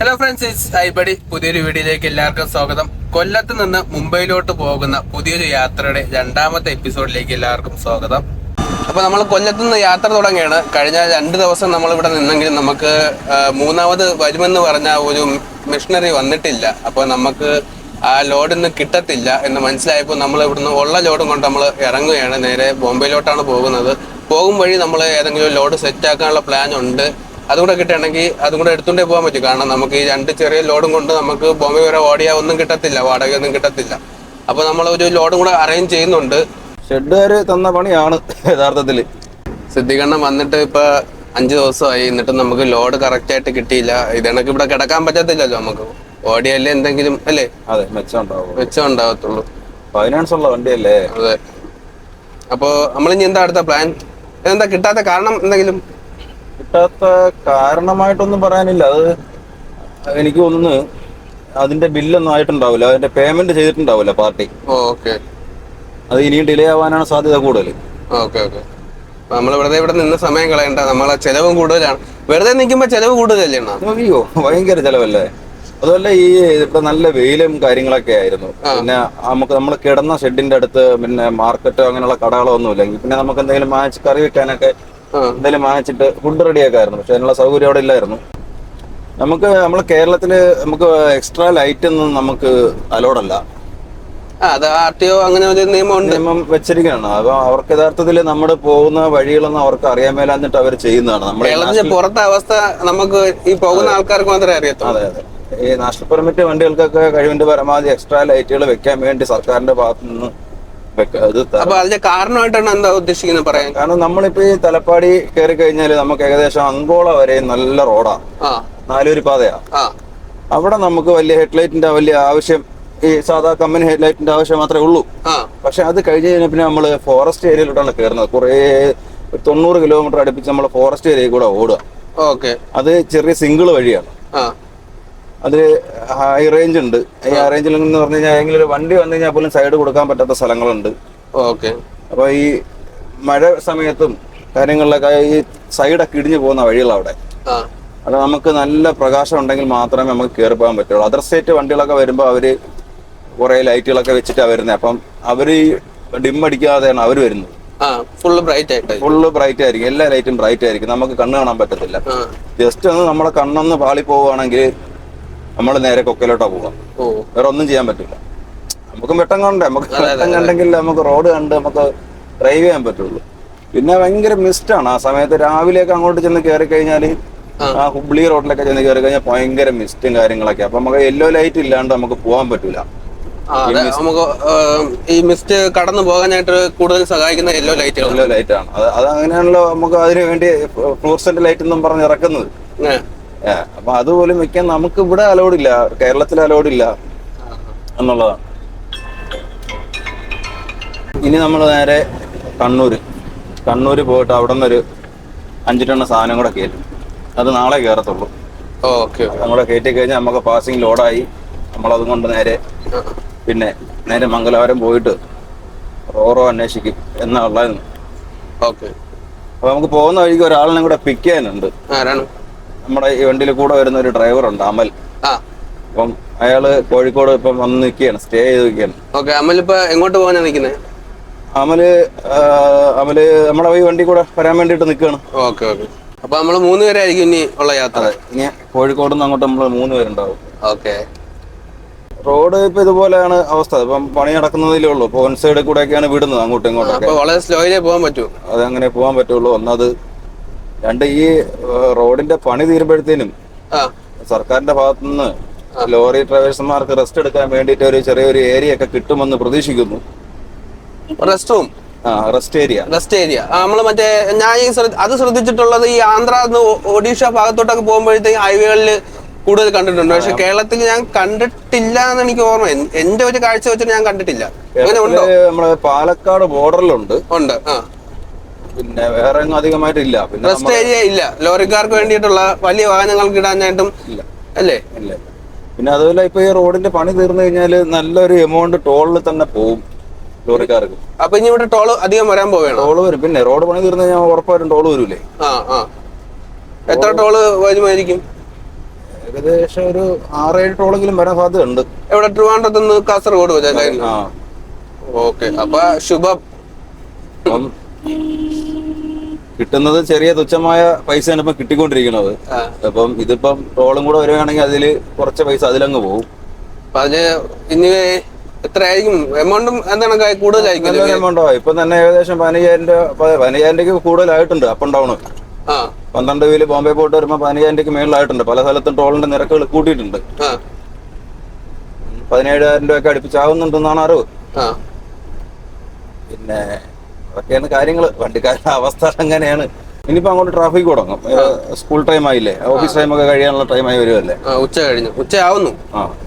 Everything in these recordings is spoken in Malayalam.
Hello friends, it's ഐബഡി. പുതിയൊരു വീഡിയോയിലേക്ക് എല്ലാവർക്കും സ്വാഗതം. കൊല്ലത്ത് നിന്ന് മുംബൈയിലോട്ട് പോകുന്ന പുതിയൊരു യാത്രയുടെ രണ്ടാമത്തെ എപ്പിസോഡിലേക്ക് എല്ലാവർക്കും സ്വാഗതം. അപ്പോൾ നമ്മൾ കൊല്ലത്ത് നിന്ന് യാത്ര തുടങ്ങിയാണ്. കഴിഞ്ഞ 2 ദിവസം നമ്മളിവിടെ നിന്നെങ്കിലും നമുക്ക് മൂന്നാമത് വരുമെന്ന് പറഞ്ഞ ഒരു മിഷണറി വന്നിട്ടില്ല. അപ്പോൾ നമുക്ക് ആ ലോഡൊന്നും കിട്ടത്തില്ല എന്ന് മനസ്സിലായപ്പോൾ നമ്മൾ ഇവിടുന്ന് ഉള്ള ലോഡും കൊണ്ട് നമ്മൾ ഇറങ്ങുകയാണ്. നേരെ ബോംബെയിലോട്ടാണ് പോകുന്നത്. പോകും വഴി നമ്മൾ ഏതെങ്കിലും ലോഡ് സെറ്റാക്കാനുള്ള പ്ലാൻ ഉണ്ട്. അതുകൂടെ കിട്ടുകയാണെങ്കിൽ അതും കൂടെ എടുത്തുകൊണ്ടേ പോകാൻ പറ്റും. കാരണം നമുക്ക് ഈ 2 ചെറിയ ലോഡും കൊണ്ട് നമുക്ക് ബോംബെ വരെ ഓടിയാൽ ഒന്നും കിട്ടത്തില്ല, വാടകയൊന്നും കിട്ടത്തില്ല. അപ്പോൾ നമ്മൾ ഒരു ലോഡും കൂടെ അറേഞ്ച് ചെയ്യുന്നുണ്ട്. ഷെഡുകാർ തന്ന പണിയാണ് യഥാർത്ഥത്തിൽ. സിദ്ധികണ്ണം വന്നിട്ട് ഇപ്പൊ 5 ദിവസമായി, എന്നിട്ട് നമുക്ക് ലോഡ് കറക്റ്റ് ആയിട്ട് കിട്ടിയില്ല. ഇതെനക്ക് ഇവിടെ കിടക്കാൻ പറ്റത്തില്ലല്ലോ, നമുക്ക് ഓടിയല്ലേ എന്തെങ്കിലും അല്ലേ അതെ മെച്ചം ഉണ്ടാവത്തുള്ളൂ. ഫൈനാൻസ് ഉള്ള വണ്ടിയല്ലേ. അതെ. അപ്പോൾ നമ്മളിനി എന്താ അടുത്ത പ്ലാൻ? എന്താ കിട്ടാത്ത കാരണം? എന്തെങ്കിലും കിട്ടാത്ത കാരണമായിട്ടൊന്നും പറയാനില്ല. അത് എനിക്ക് തോന്നുന്നു അതിന്റെ ബില്ലൊന്നും ആയിട്ടുണ്ടാവില്ല, അതിന്റെ പേയ്മെന്റ് ചെയ്തിട്ടുണ്ടാവില്ല പാർട്ടി. ഓക്കെ. അത് ഇനിയും ഡിലേ ആവാനാണ് സാധ്യത കൂടുതൽ. ഓക്കെ. നമ്മൾ ഇവിടെ നിന്ന് സമയം കളയണ്ട. നമ്മളെ ചെലവും കൂടുതലാണ്. വെറുതെ നിൽക്കുമ്പോ ചെലവ് കൂടുതലല്ലേ? അയ്യോ ഭയങ്കര ചെലവല്ലേ. അതുമല്ല ഈ ഇപ്പൊ നല്ല വെയിലും കാര്യങ്ങളൊക്കെ ആയിരുന്നു. പിന്നെ നമ്മൾ കിടന്ന ഷെഡിന്റെ അടുത്ത് പിന്നെ മാർക്കറ്റോ അങ്ങനെയുള്ള കടകളോ ഒന്നുമില്ല. പിന്നെ നമുക്ക് എന്തെങ്കിലും വാങ്ങിച്ച് കറി വെക്കാനൊക്കെ എന്തെങ്കിലും വാങ്ങിച്ചിട്ട് ഫുഡ് റെഡിയൊക്കെ ആയിരുന്നു. പക്ഷെ അതിനുള്ള സൗകര്യം അവിടെ ഇല്ലായിരുന്നു. നമ്മളെ കേരളത്തില് നമുക്ക് എക്സ്ട്രാ ലൈറ്റ് ഒന്നും നമുക്ക് അലോഡല്ല. അങ്ങനെ ഒരു നിയമം വെച്ചിരിക്കുകയാണ്. അപ്പൊ അവർക്ക് യഥാർത്ഥത്തിൽ നമ്മുടെ പോകുന്ന വഴികളൊന്നും അവർക്ക് അറിയാൻ മേലാന്നിട്ട് അവർ ചെയ്യുന്നതാണ്. നമ്മുടെ പുറത്തെ അവസ്ഥ നമുക്ക് ഈ പോകുന്ന ആൾക്കാർക്ക് മാത്രമേ അറിയത്തുള്ളൂ. അതെ. ഈ നാഷണൽ പെർമിറ്റ് വണ്ടികൾക്കൊക്കെ കഴിവിന്റെ പരമാവധി എക്സ്ട്രാ ലൈറ്റുകൾ വെക്കാൻ വേണ്ടി സർക്കാരിന്റെ ഭാഗത്തു നിന്ന് അതിന്റെ കാരണമായിട്ടാണ് എന്താ ഉദ്ദേശിക്കുന്നത് പറയാൻ? കാരണം നമ്മളിപ്പോ ഈ തലപ്പാടി കയറി കഴിഞ്ഞാല് നമുക്ക് ഏകദേശം അങ്കോള വരെ നല്ല റോഡാ, 4 വരി പാതയാ. അവിടെ നമുക്ക് വലിയ ഹെഡ്ലൈറ്റിന്റെ വലിയ ആവശ്യം, ഈ സാധാ കമ്പനി ഹെഡ്ലൈറ്റിന്റെ ആവശ്യം മാത്രമേ ഉള്ളൂ. പക്ഷെ അത് കഴിഞ്ഞ് കഴിഞ്ഞാൽ പിന്നെ നമ്മള് ഫോറസ്റ്റ് ഏരിയയിലോട്ടാണ് കയറുന്നത്. കുറേ 90 കിലോമീറ്റർ അടുപ്പിച്ച് നമ്മൾ ഫോറസ്റ്റ് ഏരിയയിൽ കൂടെ ഓടുക. അത് ചെറിയ സിംഗിൾ വഴിയാണ്. അത് ഹൈ റേഞ്ച് ഉണ്ട്. ഈ ഹൈ റേഞ്ചിൽ എന്ന് പറഞ്ഞു കഴിഞ്ഞാൽ ഏതെങ്കിലും ഒരു വണ്ടി വന്നു കഴിഞ്ഞാൽ പോലും സൈഡ് കൊടുക്കാൻ പറ്റാത്ത സ്ഥലങ്ങളുണ്ട്. അപ്പൊ ഈ മഴ സമയത്തും കാര്യങ്ങളിലൊക്കെ ഈ സൈഡൊക്കെ ഇടിഞ്ഞു പോകുന്ന വഴികൾ അവിടെ. അത് നമുക്ക് നല്ല പ്രകാശം ഉണ്ടെങ്കിൽ മാത്രമേ നമുക്ക് കയറി പോകാൻ പറ്റുള്ളൂ. അതർ സ്റ്റേറ്റ് വണ്ടികളൊക്കെ വരുമ്പോൾ അവര് കുറെ ലൈറ്റുകളൊക്കെ വെച്ചിട്ടാണ് വരുന്നത്. അപ്പം അവര് ഡിം അടിക്കാതെയാണ് അവര് വരുന്നത്. ഫുള്ള് ബ്രൈറ്റ് ആയിരിക്കും. എല്ലാ ലൈറ്റും ബ്രൈറ്റ് ആയിരിക്കും. നമുക്ക് കണ്ണ് കാണാൻ പറ്റത്തില്ല. ജസ്റ്റ് ഒന്ന് നമ്മളെ കണ്ണൊന്ന് പാളി പോവുകയാണെങ്കിൽ നമ്മൾ നേരെ കൊക്കയിലോട്ടാ പോവാം. വേറെ ഒന്നും ചെയ്യാൻ പറ്റില്ല. നമുക്ക് വെട്ടം കണ്ടേ, നമുക്ക് വെട്ടം കണ്ടെങ്കിൽ നമുക്ക് റോഡ് കണ്ട് നമുക്ക് ഡ്രൈവ് ചെയ്യാൻ പറ്റുള്ളൂ. പിന്നെ ഭയങ്കര മിസ്റ്റാണ് ആ സമയത്ത്. രാവിലെയൊക്കെ അങ്ങോട്ട് ചെന്ന് കയറി കഴിഞ്ഞാൽ ആ ഹുബ്ലി റോഡിലൊക്കെ ചെന്ന് കയറി കഴിഞ്ഞാൽ ഭയങ്കര മിസ്റ്റും കാര്യങ്ങളൊക്കെ. അപ്പൊ നമുക്ക് യെല്ലോ ലൈറ്റ് ഇല്ലാണ്ട് നമുക്ക് പോകാൻ പറ്റൂല. നമുക്ക് ഈ മിസ്റ്റ് കടന്നു പോകാനായിട്ട് കൂടുതൽ സഹായിക്കുന്ന യെല്ലോ ലൈറ്റ് ആണ്. അത് അങ്ങനെയാണല്ലോ നമുക്ക് അതിനു വേണ്ടി ഫ്ലൂറസെന്റ് ലൈറ്റ് എന്നും പറഞ്ഞ് ഇറക്കുന്നത്. അപ്പൊ അതുപോലും വെക്കാൻ നമുക്ക് ഇവിടെ അലോഡില്ല, കേരളത്തിൽ അലോഡില്ല എന്നുള്ളതാണ്. ഇനി നമ്മൾ നേരെ കണ്ണൂര് പോയിട്ട് അവിടെ നിന്നൊരു 5 ടൺ സാധനം കൂടെ കയറ്റും. അത് നാളെ കയറത്തുള്ളൂ. നമ്മളെ കയറ്റി കഴിഞ്ഞാൽ നമുക്ക് പാസിംഗ് ലോഡായി. നമ്മളതും കൊണ്ട് നേരെ മംഗലാപുരം പോയിട്ട് റോറോ അന്വേഷിക്കും എന്നുള്ളതെന്ന്. അപ്പൊ നമുക്ക് പോകുന്ന വഴിക്ക് ഒരാളിനെ കൂടെ പിക്ക് ചെയ്യാനുണ്ട്. നമ്മുടെ ഈ വണ്ടിയിൽ കൂടെ വരുന്ന ഒരു ഡ്രൈവറുണ്ട്, അമൽ. അപ്പം അയാള് കോഴിക്കോട് ഇപ്പം വന്ന് നിൽക്കുകയാണ്, സ്റ്റേ ചെയ്ത് നിൽക്കുകയാണ്. അമലിപ്പോ എങ്ങോട്ട് പോകാനാ നിൽക്കുന്നത്? അമല് നമ്മുടെ ഈ വണ്ടി കൂടെ വരാൻ വേണ്ടിട്ട് നിൽക്കുകയാണ്. അപ്പൊ നമ്മള് 3 പേരായിരിക്കും ഇനി ഉള്ള യാത്ര. ഇനി കോഴിക്കോട് നിന്ന് അങ്ങോട്ട് നമ്മള് 3 പേരുണ്ടാവും. റോഡ് ഇപ്പൊ ഇതുപോലെയാണ് അവസ്ഥ. ഇപ്പം പണി നടക്കുന്നതിലേ ഉള്ളൂ. ഇപ്പൊ വൺ സൈഡിൽ കൂടെ ഒക്കെയാണ് വിടുന്നത് അങ്ങോട്ടും ഇങ്ങോട്ടൊക്കെ. വളരെ സ്ലോയിലേ പോകാൻ പറ്റൂ. അതങ്ങനെ പോകാൻ പറ്റുള്ളൂ. ഒന്നത്. 2, ഈ റോഡിന്റെ പണി തീരുമ്പോഴത്തേനും സർക്കാരിന്റെ ഭാഗത്തുനിന്ന് ലോറി ഡ്രൈവേഴ്സുമാർക്ക് റെസ്റ്റ് എടുക്കാൻ വേണ്ടിയിട്ട് ഒരു ചെറിയൊരു ഏരിയ ഒക്കെ കിട്ടുമെന്ന് പ്രതീക്ഷിക്കുന്നു. റെസ്റ്റ് ഏരിയ നമ്മള് ഞാൻ അത് ശ്രദ്ധിച്ചിട്ടുള്ളത് ഈ ആന്ധ്ര ഒഡീഷ ഭാഗത്തോട്ടൊക്കെ പോകുമ്പോഴത്തേക്ക് ഹൈവേകളിൽ കൂടുതൽ കണ്ടിട്ടുണ്ട്. പക്ഷെ കേരളത്തിൽ ഞാൻ കണ്ടിട്ടില്ല എന്ന് എനിക്ക് ഓർമ്മ. എന്റെ ഒരു കാഴ്ച വെച്ചിട്ട് ഞാൻ കണ്ടിട്ടില്ല. നമ്മള് പാലക്കാട് ബോർഡറിലുണ്ട്. പിന്നെ വേറെ അധികമായിട്ട് ഇല്ല. പിന്നെ റെസ്റ്റ് ഏരിയ ഇല്ല ലോറിക്കാർക്ക് വേണ്ടിയിട്ടുള്ള വലിയ വാഹനങ്ങൾക്ക് ഇടാനായിട്ടും അല്ലേ. പിന്നെ അതുപോലെ ഇപ്പൊ ഈ റോഡിന്റെ പണി തീർന്നു കഴിഞ്ഞാല് നല്ലൊരു എമൗണ്ട് ടോളിൽ തന്നെ പോകും ലോറിക്കാർക്ക്. അപ്പൊ ഇനി ഇവിടെ ടോള് അധികം വരാൻ പോവുകയാണ്. ടോള് വരും. പിന്നെ റോഡ് പണി തീർന്നു കഴിഞ്ഞാൽ ഉറപ്പായിട്ടും ടോള് വരൂലേ. എത്ര ടോള് വരുമായിരിക്കും? ഏകദേശം ഒരു 6-7 ടോളെങ്കിലും വരാൻ സാധ്യതയുണ്ട്. എവിടെ? ട്രിവാൻഡ്രത്ത് നിന്ന് കാസർഗോഡ് വെച്ചാൽ. ഓക്കെ, അപ്പൊ ശുഭം. കിട്ടുന്നത് ചെറിയ തുച്ഛമായ പൈസയാണ് ഇപ്പൊ കിട്ടിക്കൊണ്ടിരിക്കുന്നത്. അപ്പം ഇതിപ്പം ടോളും കൂടെ വരികയാണെങ്കിൽ അതില് കുറച്ച് പൈസ അതിലങ്ങ് പോകും. അതിന് ഇനി എത്രയായിരിക്കും എമൗണ്ടും? എന്താണ് കൂടുതലായിരിക്കും എമൗണ്ടോ? ഇപ്പൊ തന്നെ ഏകദേശം 15,000 രൂപയ്ക്ക് കൂടുതലായിട്ടുണ്ട്. Up and down 12 wheel Bombay പോയിട്ട് വരുമ്പോ 15,000 രൂപയ്ക്ക് മേളിലായിട്ടുണ്ട്. പല സ്ഥലത്തും ടോളിന്റെ നിരക്കുകൾ കൂട്ടിയിട്ടുണ്ട്. 17,000 രൂപയൊക്കെ അടുപ്പിച്ചാവുന്നുണ്ടെന്നാണ് അറിവ്. പിന്നെ അതൊക്കെയാണ് കാര്യങ്ങള്. വണ്ടിക്കാരുടെ അവസ്ഥ അങ്ങനെയാണ്. ഇനിയിപ്പോ അങ്ങോട്ട് ട്രാഫിക് തുടങ്ങും. സ്കൂൾ ടൈം ആയില്ലേ, ഓഫീസ് ടൈം ഒക്കെ കഴിയാനുള്ള ടൈമായി വരുമല്ലേ. ഉച്ച ആവുന്നു.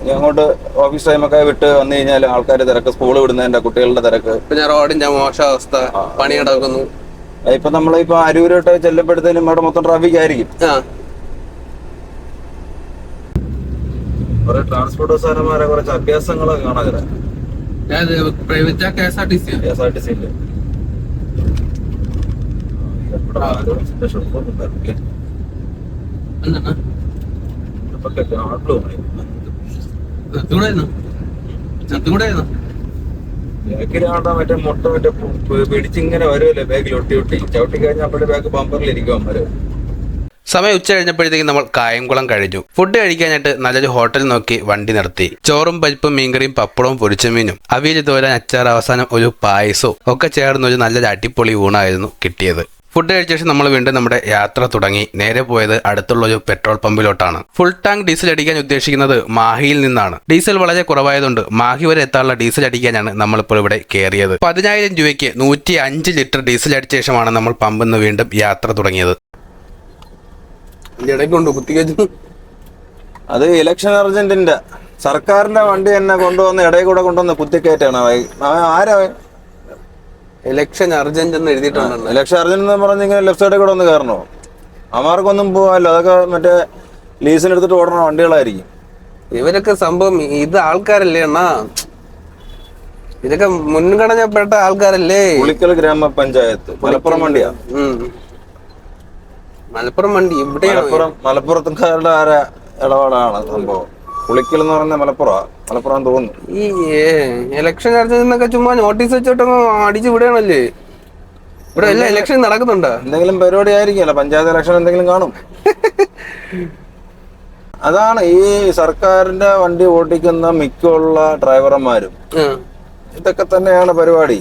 ഇനി അങ്ങോട്ട് ഓഫീസ് ടൈം ഒക്കെ വിട്ട് വന്നു കഴിഞ്ഞാൽ ആൾക്കാരുടെ തിരക്ക്, സ്കൂൾ വിടുന്നതിന്റെ കുട്ടികളുടെ തിരക്ക്, പിന്നെ റോഡിന്റെ മോശാവസ്ഥ, പണി നടക്കുന്നു. ഇപ്പൊ നമ്മളിപ്പോ അരൂരോട്ട് ചെല്ലുമ്പോഴത്തേനും അവിടെ മൊത്തം ട്രാഫിക് ആയിരിക്കും. കുറെ ട്രാൻസ്പോർട്ട് ബസ്സുകാരന്മാരെ കുറച്ച് അഭ്യാസങ്ങളൊക്കെ കാണാൻ. മറ്റേ മുട്ട പിടിച്ചിങ്ങനെ വരുമല്ലേ ബാഗിൽ ഒട്ടി ചവിട്ടി കഴിഞ്ഞാൽ അപ്പോഴേ ബാഗ് ബമ്പറിലിരിക്കും അമ്മര്. സമയം ഉച്ച കഴിഞ്ഞപ്പോഴത്തേക്കും നമ്മൾ കായംകുളം കഴിഞ്ഞു. ഫുഡ് കഴിക്കാനായിട്ട് നല്ലൊരു ഹോട്ടൽ നോക്കി വണ്ടി നിർത്തി. ചോറും പരിപ്പും മീൻകറിയും പപ്പടവും പൊരിച്ചമീനും അവിയൽ തോരാൻ അച്ചാർ അവസാനം ഒരു പായസവും ഒക്കെ ചേർന്ന് ഒരു നല്ലൊരു അടിപൊളി ഊണായിരുന്നു കിട്ടിയത്. ഫുഡ് കഴിച്ച ശേഷം നമ്മൾ വീണ്ടും നമ്മുടെ യാത്ര തുടങ്ങി. നേരെ പോയത് അടുത്തുള്ള ഒരു പെട്രോൾ പമ്പിലോട്ടാണ്. ഫുൾ ടാങ്ക് ഡീസൽ അടിക്കാൻ ഉദ്ദേശിക്കുന്നത് മാഹിയിൽ നിന്നാണ്. ഡീസൽ വളരെ കുറവായതുകൊണ്ട് മാഹി വരെ എത്താനുള്ള ഡീസൽ അടിക്കാനാണ് നമ്മളിപ്പോൾ ഇവിടെ കയറിയത്. 10,000 രൂപയ്ക്ക് 105 ലിറ്റർ ഡീസൽ അടിച്ച ശേഷമാണ് നമ്മൾ പമ്പിൽ നിന്ന് വീണ്ടും യാത്ര തുടങ്ങിയത്. അത് ഇലക്ഷൻ അർജന്റിന്റെ സർക്കാരിന്റെ വണ്ടി തന്നെ കൊണ്ടുവന്ന് ഇടയിൽ കൂടെ കൊണ്ടുവന്ന് കുത്തിക്കയറ്റാണ്. ആരാ ഇലക്ഷൻ അർജന്റ് എന്ന് എഴുതിയിട്ടുണ്ട്. ഇലക്ഷൻ അർജന്റ് എന്ന് പറഞ്ഞിങ്ങനെ ലെഫ്റ്റ് സൈഡിൽ കൂടെ ഒന്ന് കയറണോ? അമാർക്കൊന്നും പോവാല്ലോ. അതൊക്കെ മറ്റേ ലീസിനെടുത്തിട്ട് ഓടണ വണ്ടികളായിരിക്കും. ഇവരൊക്കെ സംഭവം ഇത് ആൾക്കാരല്ലേ അണ്ണാ, ഇതൊക്കെ മുൻഗണനപ്പെട്ട ആൾക്കാരല്ലേ. പുളിക്കൽ ഗ്രാമപഞ്ചായത്ത് മലപ്പുറം വണ്ടിയാ. മലപ്പുറം വണ്ടി ഇവിടെ മലപ്പുറത്തുകാരുടെ ആരാ ഇടപാടാണ് സംഭവം. പുളിക്കൽ എന്ന് പറഞ്ഞ മലപ്പുറം തോന്നുന്നു. ഈ ഇലക്ഷൻ അർജന്റൊക്കെ ചുമ്മാ നോട്ടീസ് വെച്ചിട്ടൊക്കെ അടിച്ചു വിടുകയാണല്ലേ. ഇവിടെ എല്ലാ ഇലക്ഷൻ നടക്കുന്നുണ്ടോ? എന്തെങ്കിലും പരിപാടി ആയിരിക്കുമല്ലോ, പഞ്ചായത്ത് ഇലക്ഷൻ എന്തെങ്കിലും കാണും. അതാണ് ഈ സർക്കാരിന്റെ വണ്ടി ഓടിക്കുന്ന മിക്കുള്ള ഡ്രൈവർമാരും ഇതൊക്കെ തന്നെയാണ് പരിപാടി.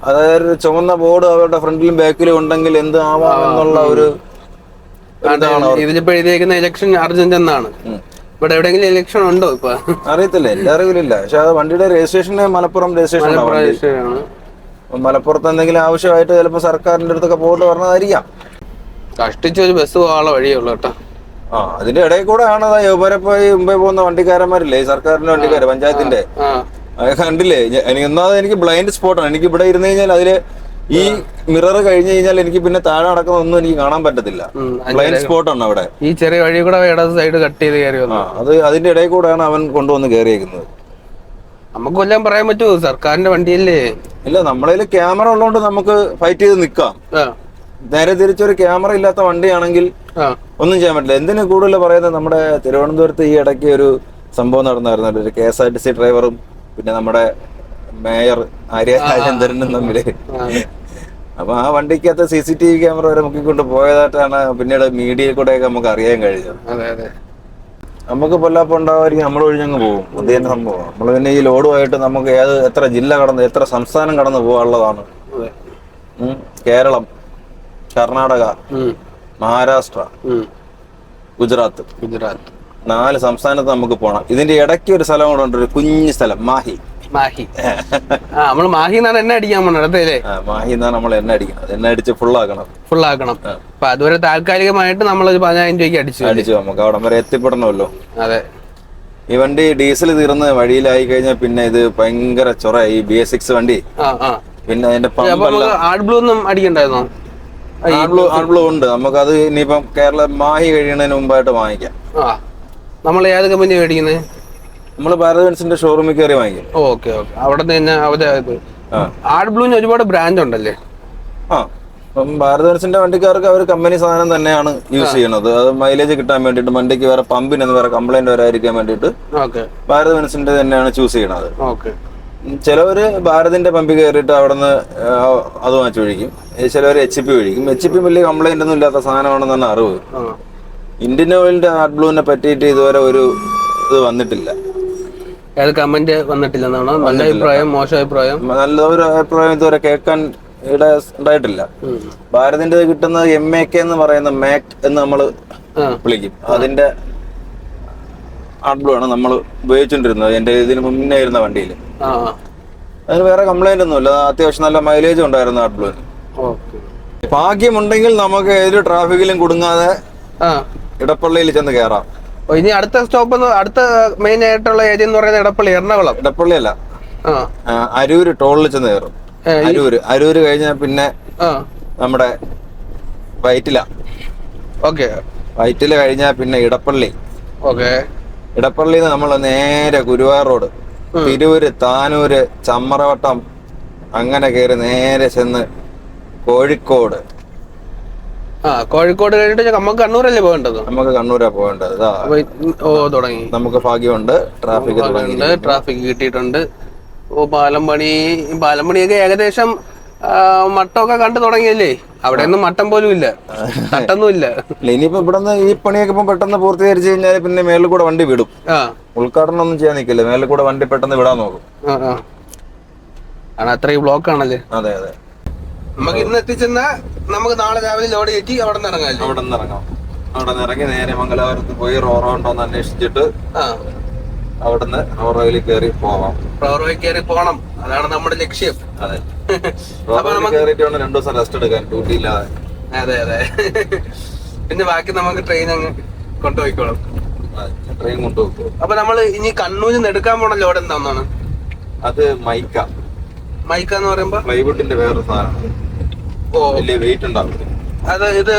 അതായത് ചുവന്ന ബോർഡ് അവരുടെ ഫ്രണ്ടിലും ബാക്കിലും ഉണ്ടെങ്കിൽ എന്ത് ആവാം എന്നുള്ള ഒരു ഇതിലിപ്പോ എഴുതിയേക്കുന്ന ഇലക്ഷൻ അർജന്റ് എന്നാണ്. ഇവിടെ എവിടെയെങ്കിലും ഇലക്ഷൻ ഉണ്ടോ ഇപ്പൊ അറിയത്തില്ല, എന്റെ അറിവിലില്ല. പക്ഷെ അത് വണ്ടിയുടെ രജിസ്ട്രേഷൻ മലപ്പുറം രജിസ്ട്രേഷൻ ആണ്. മലപ്പുറത്ത് എന്തെങ്കിലും ആവശ്യമായിട്ട് ചിലപ്പോ സർക്കാരിന്റെ അടുത്തൊക്കെ പോയിട്ട് പറഞ്ഞതായിരിക്കാം. കഷ്ടിച്ച ഒരു ബസ് പോകാനുള്ള വഴിയുള്ളൂ കേട്ടോ. അതിന്റെ ഇടയിൽ കൂടെ ആണ് ഇവരെ പോയി മുമ്പേ പോകുന്ന വണ്ടിക്കാരന്മാരില്ലേ, സർക്കാരിന്റെ വണ്ടിക്കാര്, പഞ്ചായത്തിന്റെ. കണ്ടില്ലേ, എനിക്ക് ബ്ലൈൻഡ് സ്പോട്ടാണ്. എനിക്ക് ഇവിടെ ഇരുന്ന് കഴിഞ്ഞാൽ അതില് ഈ മിറർ കഴിഞ്ഞു കഴിഞ്ഞാൽ എനിക്ക് പിന്നെ താഴെ നടക്കുന്ന ഒന്നും എനിക്ക് കാണാൻ പറ്റത്തില്ല. ബ്ലൈൻഡ് സ്പോട്ടാണ് അവിടെ. ഈ ചെറിയ വഴി കൂടെ ഇടത് സൈഡ് കട്ട് ചെയ്ത് കയറി അത് അതിന്റെ ഇടയിൽ കൂടെയാണ് അവൻ കൊണ്ടുവന്ന് കയറിയേക്കുന്നത്. നമുക്ക് കൊല്ലം പറയാൻ പറ്റുമോ? സർക്കാരിന്റെ വണ്ടിയല്ലേ. ഇല്ല, നമ്മളതിൽ ക്യാമറ ഉള്ളതുകൊണ്ട് നമുക്ക് ഫൈറ്റ് ചെയ്ത് നിൽക്കാം. നേരെ തിരിച്ചൊരു ക്യാമറ ഇല്ലാത്ത വണ്ടിയാണെങ്കിൽ ഒന്നും ചെയ്യാൻ പറ്റില്ല. എന്തിനു കൂടുതൽ പറയുന്നത്, നമ്മുടെ തിരുവനന്തപുരത്ത് ഈ ഇടയ്ക്ക് ഒരു സംഭവം നടന്നായിരുന്നു. ഒരു KSRTC ഡ്രൈവറും പിന്നെ നമ്മുടെ മേയർ ആര്യ രാജേന്ദ്രനും തമ്മില്. അപ്പൊ ആ വണ്ടിക്കകത്ത് CCTV ക്യാമറ വരെ മുക്കിക്കൊണ്ട് പോയതായിട്ടാണ് പിന്നീട് മീഡിയയിൽ കൂടെയൊക്കെ നമുക്ക് അറിയാൻ കഴിഞ്ഞത്. നമുക്ക് പൊല്ലാപ്പം ഉണ്ടാവുമായിരിക്കും, നമ്മൾ ഒഴിഞ്ഞങ്ങ് പോകും. അത് തന്നെ സംഭവം. നമ്മൾ പിന്നെ ഈ ലോഡുമായിട്ട് നമുക്ക് എത്ര ജില്ല കടന്ന് എത്ര സംസ്ഥാനം കടന്ന് പോകാനുള്ളതാണ്. കേരളം, കർണാടക, മഹാരാഷ്ട്ര, ഗുജറാത്ത് 4 സംസ്ഥാനത്ത് നമുക്ക് പോകണം. ഇതിന്റെ ഇടയ്ക്ക് ഒരു സ്ഥലം കൂടെ ഉണ്ട്, ഒരു കുഞ്ഞു സ്ഥലം, മാഹി. നമ്മള് മാഹി എന്നാണ് എണ്ണ അടിക്കാൻ പോണത്. മാഹി എന്നാണ് നമ്മൾ എണ്ണ അടിക്കുന്നത്. എണ്ണ അടിച്ച് ഫുള്ളാക്കണം. അപ്പൊ അതുവരെ താൽക്കാലികമായിട്ട് നമ്മളൊരു 10,000 രൂപയ്ക്ക് അടിച്ചു നമുക്ക് അവിടെ വരെ എത്തിപ്പെടണമല്ലോ. അതെ. ഈ വണ്ടി ഡീസൽ തീർന്ന് വഴിയിലായി കഴിഞ്ഞാൽ പിന്നെ ഇത് ഭയങ്കര ചൊറ. ഈ BS6 വണ്ടി പിന്നെ അതിന്റെ ആഡ് ഒന്നും അടിക്കണ്ടായിരുന്നോ? ആഡ് ഉണ്ട്. നമുക്കത് ഇനിയിപ്പം കേരള മാഹി കഴിയുന്നതിന് മുമ്പായിട്ട് വാങ്ങിക്കാം. നമ്മൾ ഏത് കമ്പനി മേടിക്കുന്നത്? നമ്മള് ഭാരത് ബെൻസിന്റെ ഷോറൂമിൽ കയറി വാങ്ങിക്കും. ഓക്കെ. അവിടെ തന്നെ ആഡ് ബ്ലൂവിന് ഒരുപാട് ബ്രാൻഡ് ഉണ്ടല്ലേ? അപ്പം ഭാരത് ബെൻസിന്റെ വണ്ടിക്കാർക്ക് അവർ കമ്പനി സാധനം തന്നെയാണ് യൂസ് ചെയ്യുന്നത്. അത് മൈലേജ് കിട്ടാൻ വേണ്ടിയിട്ട് വണ്ടിക്ക് വേറെ പമ്പിനൊന്നും വേറെ കംപ്ലൈന്റ് വരാതിരിക്കാൻ വേണ്ടിയിട്ട് ഭാരത് ബെൻസിന്റെ തന്നെയാണ് ചൂസ് ചെയ്യണത്. ചിലവര് ഭാരതിന്റെ പമ്പിൽ കയറിയിട്ട് അവിടെ നിന്ന് അത് വാങ്ങിച്ചു ഒഴിക്കും. ചിലവർ HP ഒഴിക്കും. HP വലിയ കംപ്ലൈന്റ് ഒന്നും ഇല്ലാത്ത സാധനമാണെന്നാണ് അറിവ്. ഇന്ത്യൻ ഓയിലിന്റെ ഹാർട്ട് ബ്ലൂവിനെ പറ്റിയിട്ട് ഇതുവരെ ഒരു ഇത് വന്നിട്ടില്ല. കമന്റ് വന്നിട്ടില്ലെന്നാണോ? നല്ല അഭിപ്രായം, മോശം അഭിപ്രായം? നല്ല ഒരു അഭിപ്രായം ഇതുവരെ കേൾക്കാൻ ഉണ്ടായിട്ടില്ല. ഭാരതിന്റെ കിട്ടുന്നത് MAK എന്ന് പറയുന്ന മാക് എന്ന് നമ്മൾ വിളിക്കും. അതിന്റെ ഹാർട്ട് ബ്ലൂ ആണ് നമ്മൾ ഉപയോഗിച്ചോണ്ടിരുന്നത് എന്റെ ഇതിന് മുന്നേ ഇരുന്ന വണ്ടിയിൽ. അതിന് വേറെ കംപ്ലൈന്റ് ഒന്നുമില്ല. അത്യാവശ്യം നല്ല മൈലേജ് ഉണ്ടായിരുന്നു ഹാർട്ട് ബ്ലൂവിന്. ഭാഗ്യമുണ്ടെങ്കിൽ നമുക്ക് ഏതൊരു ട്രാഫിക്കിലും കുടുങ്ങാതെ ഇടപ്പള്ളിയിൽ ചെന്ന് കയറാം. ഇനി അടുത്ത സ്റ്റോപ്പ്, അടുത്ത മെയിൻ ആയിട്ടുള്ള ഏരിയ എന്ന് പറയുന്നത് ഇടപ്പള്ളി, എറണാകുളം. ഇടപ്പള്ളി അല്ല, അരൂര് ടോളിൽ ചെന്ന് കയറും. അരൂര് കഴിഞ്ഞാൽ പിന്നെ നമ്മുടെ വൈറ്റില. വൈറ്റില കഴിഞ്ഞാൽ പിന്നെ ഇടപ്പള്ളി. ഇടപ്പള്ളിന്ന് നമ്മൾ നേരെ ഗുരുവായൂർ റോഡ്, തിരൂര്, താനൂര്, ചമ്മറവട്ടം, അങ്ങനെ കയറി നേരെ ചെന്ന് കോഴിക്കോട്. കോഴിക്കോട് കഴിഞ്ഞിട്ട് നമുക്ക് കണ്ണൂരല്ലേ പോകേണ്ടത്? നമുക്ക് കണ്ണൂരാ പോകേണ്ടത്. തുടങ്ങി. നമുക്ക് ഭാഗ്യമുണ്ട്, ട്രാഫിക് കിട്ടിയിട്ടുണ്ട്. പാലം പണിയൊക്കെ ഏകദേശം മട്ടമൊക്കെ കണ്ടു തുടങ്ങിയല്ലേ? അവിടെ ഒന്നും മട്ടം പോലും ഇല്ല, തട്ടൊന്നും ഇല്ല. ഇനിയിപ്പോ ഇവിടെ ഈ പണിയൊക്കെ ഇപ്പൊ പെട്ടെന്ന് പൂർത്തീകരിച്ചു കഴിഞ്ഞാൽ പിന്നെ മേളിൽ കൂടെ വണ്ടി വിടും. ഉദ്ഘാടനം ഒന്നും ചെയ്യാൻ നിൽക്കില്ല, മേളിൽ കൂടെ വണ്ടി പെട്ടെന്ന് വിടാൻ നോക്കും. അത്രയും ബ്ലോക്ക് ആണല്ലേ? അതെ. നമുക്ക് ഇന്ന് എത്തിച്ചെന്ന നമുക്ക് നാളെ രാവിലെ ലോഡ് കയറ്റി അവിടെ നിന്ന് ഇറങ്ങാം. അവിടെ നിന്ന് ഇറങ്ങി നേരെ മംഗലാപുരത്ത് പോയി റോറോ ഉണ്ടോന്ന് അന്വേഷിച്ചിട്ട് അവിടുന്ന് റോറോയിൽ കയറി പോവാം. റോറോയിൽ കയറി പോണം, അതാണ് നമ്മുടെ ലക്ഷ്യം. അതെ. കയറിയിട്ട് വേണം 2 ദിവസം റെസ്റ്റ് എടുക്കാൻ, ഡ്യൂട്ടി ഇല്ലാതെ. അതെ. പിന്നെ ബാക്കി നമുക്ക് ട്രെയിൻ അങ്ങ് കൊണ്ടുപോയിക്കോളും. ട്രെയിൻ കൊണ്ടുപോകും. അപ്പൊ നമ്മള് ഇനി കണ്ണൂരിൽ നിന്ന് എടുക്കാൻ പോണ ലോഡ് എന്താണെന്നാണ്? അത് മൈക്ക എന്ന് പറയുമ്പോ പ്ലൈവുഡിന്റെ വേറൊരു സാധനം. വലിയ വെയിറ്റ് ഉണ്ടാവും. ഇത്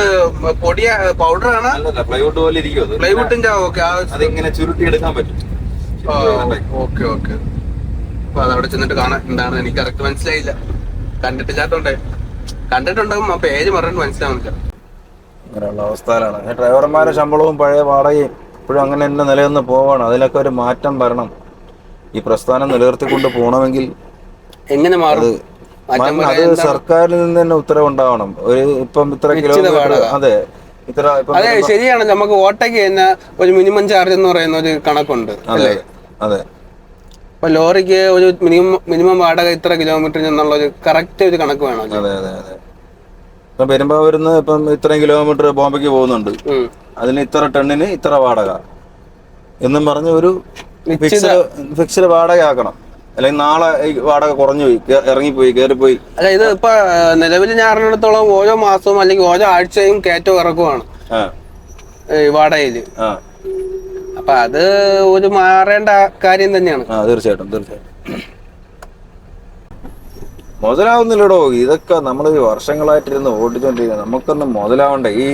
പൊടിയ പൗഡർ ആണ്? അല്ലല്ല, പ്ലൈവുഡ് പോലെ ഇരിക്കും. പ്ലൈവുഡിന്റെ അതിങ്ങനെ ചുരുട്ടി എടുക്കാൻ പറ്റും. ഓക്കെ. അപ്പൊ അതവിടെ ചെന്നിട്ട് കാണാം എന്താണ്. എനിക്ക് കറക്റ്റ് മനസ്സിലായില്ല, കണ്ടിട്ടില്ലാത്തോണ്ടേ. കണ്ടിട്ടുണ്ടാകും, പേര് പറഞ്ഞിട്ട് മനസ്സിലാവുന്നില്ല. അങ്ങനെയുള്ള അവസ്ഥയിലാണ്. ഡ്രൈവർമാരുടെ ശമ്പളവും പഴയ വാടകയും ഇപ്പോഴും അങ്ങനെ തന്നെ നിലനിന്ന് പോവാണ്. അതിലൊക്കെ ഒരു മാറ്റം വരണം. ഈ പ്രസ്ഥാനം നിലനിർത്തിക്കൊണ്ട് പോകണമെങ്കിൽ എങ്ങനെ മാറും? അത് സർക്കാരിൽ നിന്ന് തന്നെ ഉത്തരവുണ്ടാവണം. ഇപ്പം ഇത്ര കിലോമീറ്റർ. അതെ, ശരിയാണ്. നമുക്ക് ഓട്ടയ്ക്ക് തന്നെ ഒരു മിനിമം ചാർജ് എന്ന് പറയുന്ന ഒരു കണക്കുണ്ട്. അതെ. ഇപ്പൊ ലോറിക്ക് ഒരു മിനിമം വാടക ഇത്ര കിലോമീറ്റർ എന്നുള്ള ഒരു കറക്റ്റ് ഒരു കണക്ക് വേണം. അതെ. ഇപ്പം പെരുമ്പാവൂരിന്ന് ഇപ്പം ഇത്രയും കിലോമീറ്റർ ബോംബെക്ക് പോകുന്നുണ്ട്, അതിന് ഇത്ര ടണ്ണിന് ഇത്ര വാടക എന്നും പറഞ്ഞ് ഒരു ഫിക്സ്ഡ് വാടക ആക്കണം. അല്ലെങ്കിൽ നാളെ വാടക കുറഞ്ഞു പോയി, ഇറങ്ങിപ്പോയി, കയറിപ്പോയി. അല്ല, ഇത് ഇപ്പൊ നിലവിൽ ഞാൻ അറിഞ്ഞിടത്തോളം ഓരോ മാസവും അല്ലെങ്കിൽ ഓരോ ആഴ്ചയും കയറ്റവും ഇറക്കുവാണ് വാടകയില്. അപ്പൊ അത് ഒരു മാറേണ്ട കാര്യം തന്നെയാണ്. തീർച്ചയായിട്ടും. മുതലാവുന്നില്ലടോ. ഇതൊക്കെ നമ്മൾ വർഷങ്ങളായിട്ടിരുന്ന് ഓടിച്ചോണ്ടിരിക്കുന്നത്, നമുക്കൊന്നും മുതലാവണ്ടേ. ഈ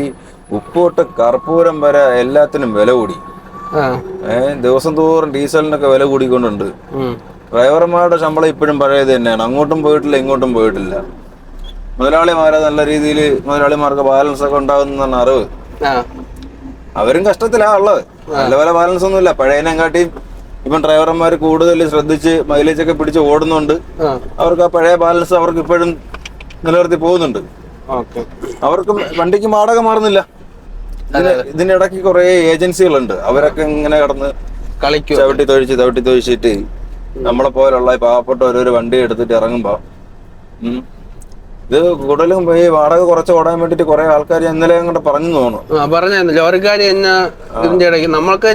ഉപ്പോട്ട് കർപ്പൂരം വരെ എല്ലാത്തിനും വില കൂടി. ദിവസം തോറും ഡീസലിനൊക്കെ വില കൂടിക്കൊണ്ടുണ്ട്. ഡ്രൈവർമാരുടെ ശമ്പളം ഇപ്പോഴും പഴയത് തന്നെയാണ്. അങ്ങോട്ടും പോയിട്ടില്ല, ഇങ്ങോട്ടും പോയിട്ടില്ല. മുതലാളിമാരെ നല്ല രീതിയിൽ മുതലാളിമാർക്ക് ബാലൻസ് ഒക്കെ ഉണ്ടാകുന്നതാണ് അറിവ്. അവരും കഷ്ടത്തിലാ ഉള്ളത്. നല്ല ബാലൻസ് ഒന്നുമില്ല. പഴയതിനെക്കാട്ടിയും ഇപ്പം ഡ്രൈവർമാർ കൂടുതൽ ശ്രദ്ധിച്ച് മൈലേജ് ഒക്കെ പിടിച്ച് ഓടുന്നുണ്ട്. അവർക്ക് ആ പഴയ ബാലൻസ് അവർക്ക് ഇപ്പോഴും നിലനിർത്തി പോകുന്നുണ്ട്. അവർക്ക് വണ്ടിക്ക് വാടക മാറുന്നില്ല. ഇതിനിടയ്ക്ക് കുറെ ഏജൻസികളുണ്ട്, അവരൊക്കെ ഇങ്ങനെ കിടന്ന് ചവിട്ടി തൊഴിച്ചിട്ട് നമ്മളെ പോലുള്ള പാവപ്പെട്ട ഒരു വണ്ടി എടുത്തിട്ട് ഇറങ്ങുമ്പോ ഇത് കൂടുതലും ഈ വാടക കുറച്ച് ഓടാൻ വേണ്ടിട്ട് കുറെ ആൾക്കാർ ഇന്നലെ അങ്ങോട്ട് പറഞ്ഞു തോന്നുന്നു. പറഞ്ഞു ലോറിക്കാര് തന്നെ ഇതിന്റെ ഇടയ്ക്ക് നമ്മൾക്ക്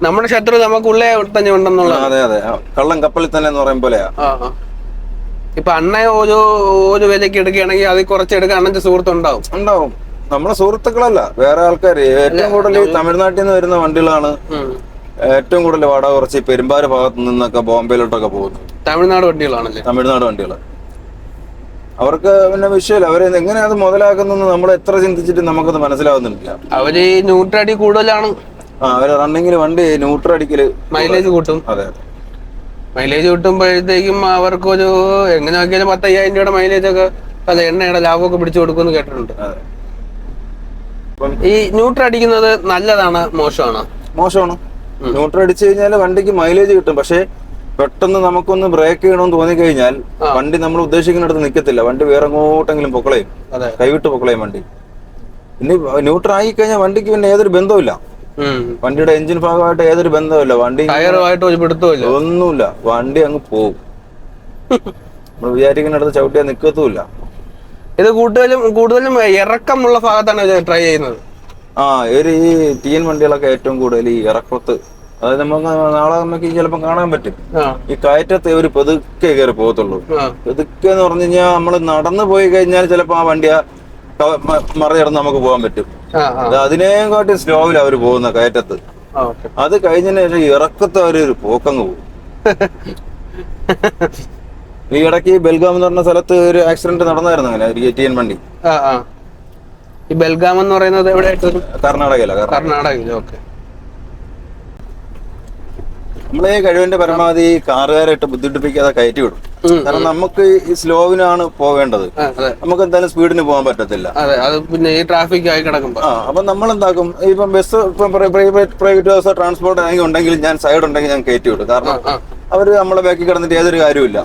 നമ്മുടെ ശത്രു നമുക്കുള്ളേ തന്നെ ഉണ്ടെന്നുള്ള. അതെ. കള്ളം കപ്പലിൽ തന്നെ എന്ന് പറയും പോലെയാ. ഇപ്പൊ അണ്ണ ഒരു വിലക്ക് എടുക്കുകയാണെങ്കിൽ അതിൽ കുറച്ച് എടുക്കാൻ അണ്ണന്റെ സുഹൃത്തുണ്ടാവും. നമ്മളെ സുഹൃത്തുക്കളല്ല, വേറെ ആൾക്കാർ. ഏറ്റവും കൂടുതൽ തമിഴ്നാട്ടിൽ നിന്ന് വരുന്ന വണ്ടികളാണ് ഏറ്റവും കൂടുതൽ വാടക കുറച്ച് പെരുമ്പാവൂർ ഭാഗത്ത് നിന്നൊക്കെ ബോംബെയിലോട്ടൊക്കെ പോകുന്നു. തമിഴ്നാട് വണ്ടികളാണല്ലേ? തമിഴ്നാട് വണ്ടികൾ. അവർക്ക് പിന്നെ വിഷയമില്ല. അവരെ എങ്ങനെയാ അത് മുതലാക്കുന്നത് നമ്മൾ എത്ര ചിന്തിച്ചിട്ട് നമുക്കത് മനസ്സിലാവുന്നില്ല. അവര് ന്യൂട്രടി കൂടുതലാണ്. അവര് റണ്ണിങ്ങിന് വണ്ടി ന്യൂട്രടിക്കല് മൈലേജ് കൂട്ടും. അതെ. മൈലേജ് കിട്ടുമ്പോഴത്തേക്കും അവർക്കൊരു എങ്ങനെ നോക്കിയാലും 10,000 രൂപയുടെ മൈലേജ് ഒക്കെ അതെ, എണ്ണയുടെ ലാഭമൊക്കെ പിടിച്ചു കൊടുക്കുമെന്ന് കേട്ടിട്ടുണ്ട്. ഈ ന്യൂട്രൽ അടിക്കുന്നത് നല്ലതാണ് മോശമാണ്? മോശമാണ്. ന്യൂട്രൽ അടിച്ചു കഴിഞ്ഞാൽ വണ്ടിക്ക് മൈലേജ് കിട്ടും. പക്ഷെ പെട്ടെന്ന് നമുക്കൊന്ന് ബ്രേക്ക് ചെയ്യണമെന്ന് തോന്നിക്കഴിഞ്ഞാൽ വണ്ടി നമ്മൾ ഉദ്ദേശിക്കുന്നിടത്ത് നിൽക്കത്തില്ല. വണ്ടി വേറെ എങ്ങോട്ടെങ്കിലും പൊക്കളയും, കൈവിട്ട് പൊക്കളയും വണ്ടി. ഇനി ന്യൂട്രൽ ആയി കഴിഞ്ഞാൽ വണ്ടിക്ക് പിന്നെ ഏതൊരു ബന്ധവുമില്ല. വണ്ടിയുടെ എഞ്ചിൻ ഭാഗമായിട്ട് ഏതൊരു ബന്ധവുമില്ല. വണ്ടി ഒന്നുമില്ല. വണ്ടി അങ്ങ് പോവും. നമ്മൾ വിചാരിക്കുന്നിടത്ത് ചവിട്ടിയാൽ നിൽക്കത്തുമില്ല. ഇത് കൂടുതലും ഇറക്കമുള്ള ഭാഗത്താണ് ട്രൈ ചെയ്യുന്നത്. ഈ TN വണ്ടികളൊക്കെ ഏറ്റവും കൂടുതൽ ഈ ഇറക്കത്ത്, അതായത് നമുക്ക് നാളെ നമുക്ക് ചിലപ്പോൾ കാണാൻ പറ്റും. ഈ കയറ്റത്തെ ഒരു പെതുക്കെ കയറി പോകത്തുള്ളൂ. പെതുക്കെ എന്ന് പറഞ്ഞു കഴിഞ്ഞാൽ നമ്മൾ നടന്നു പോയി കഴിഞ്ഞാൽ ചിലപ്പോ ആ വണ്ടി മറികടന്ന് നമുക്ക് പോകാൻ പറ്റും. അതിനെക്കാട്ടി സ്ലോവിൽ അവര് പോകുന്ന കയറ്റത്ത്. അത് കഴിഞ്ഞതിന് ശേഷം ഇറക്കത്തെ ഒരു പോക്കങ്ങ് പോകും. ഈ ഇടയ്ക്ക് ബെൽഗാം എന്ന് പറഞ്ഞ സ്ഥലത്ത് ഒരു ആക്സിഡന്റ് നടന്നായിരുന്നു അങ്ങനെ ഒരു TN വണ്ടി. ഈ ബെൽഗാം എന്ന് പറയുന്നത് എവിടെയായിട്ട്? കർണാടകയില. ഓക്കെ. നമ്മളെ കഴിവിന്റെ പരമാവധി കാറുകാരായിട്ട് ബുദ്ധിമുട്ടിപ്പിക്കാതെ കയറ്റി വിടും. കാരണം നമുക്ക് ഈ സ്ലോവിനാണ് പോവേണ്ടത്. നമുക്ക് എന്തായാലും സ്പീഡിന് പോകാൻ പറ്റത്തില്ല. പിന്നെ ഈ ട്രാഫിക് ആയി കിടക്കുമ്പോ അപ്പൊ നമ്മൾ എന്താക്കും, ഇപ്പം ബസ് പ്രൈവറ്റ് ബസ് ട്രാൻസ്പോർട്ട് ഉണ്ടെങ്കിൽ ഞാൻ സൈഡ് ഉണ്ടെങ്കിൽ ഞാൻ കയറ്റി വിടും. കാരണം അവര് നമ്മളെ ബാക്കി കിടന്നിട്ട് ഏതൊരു കാര്യമില്ല.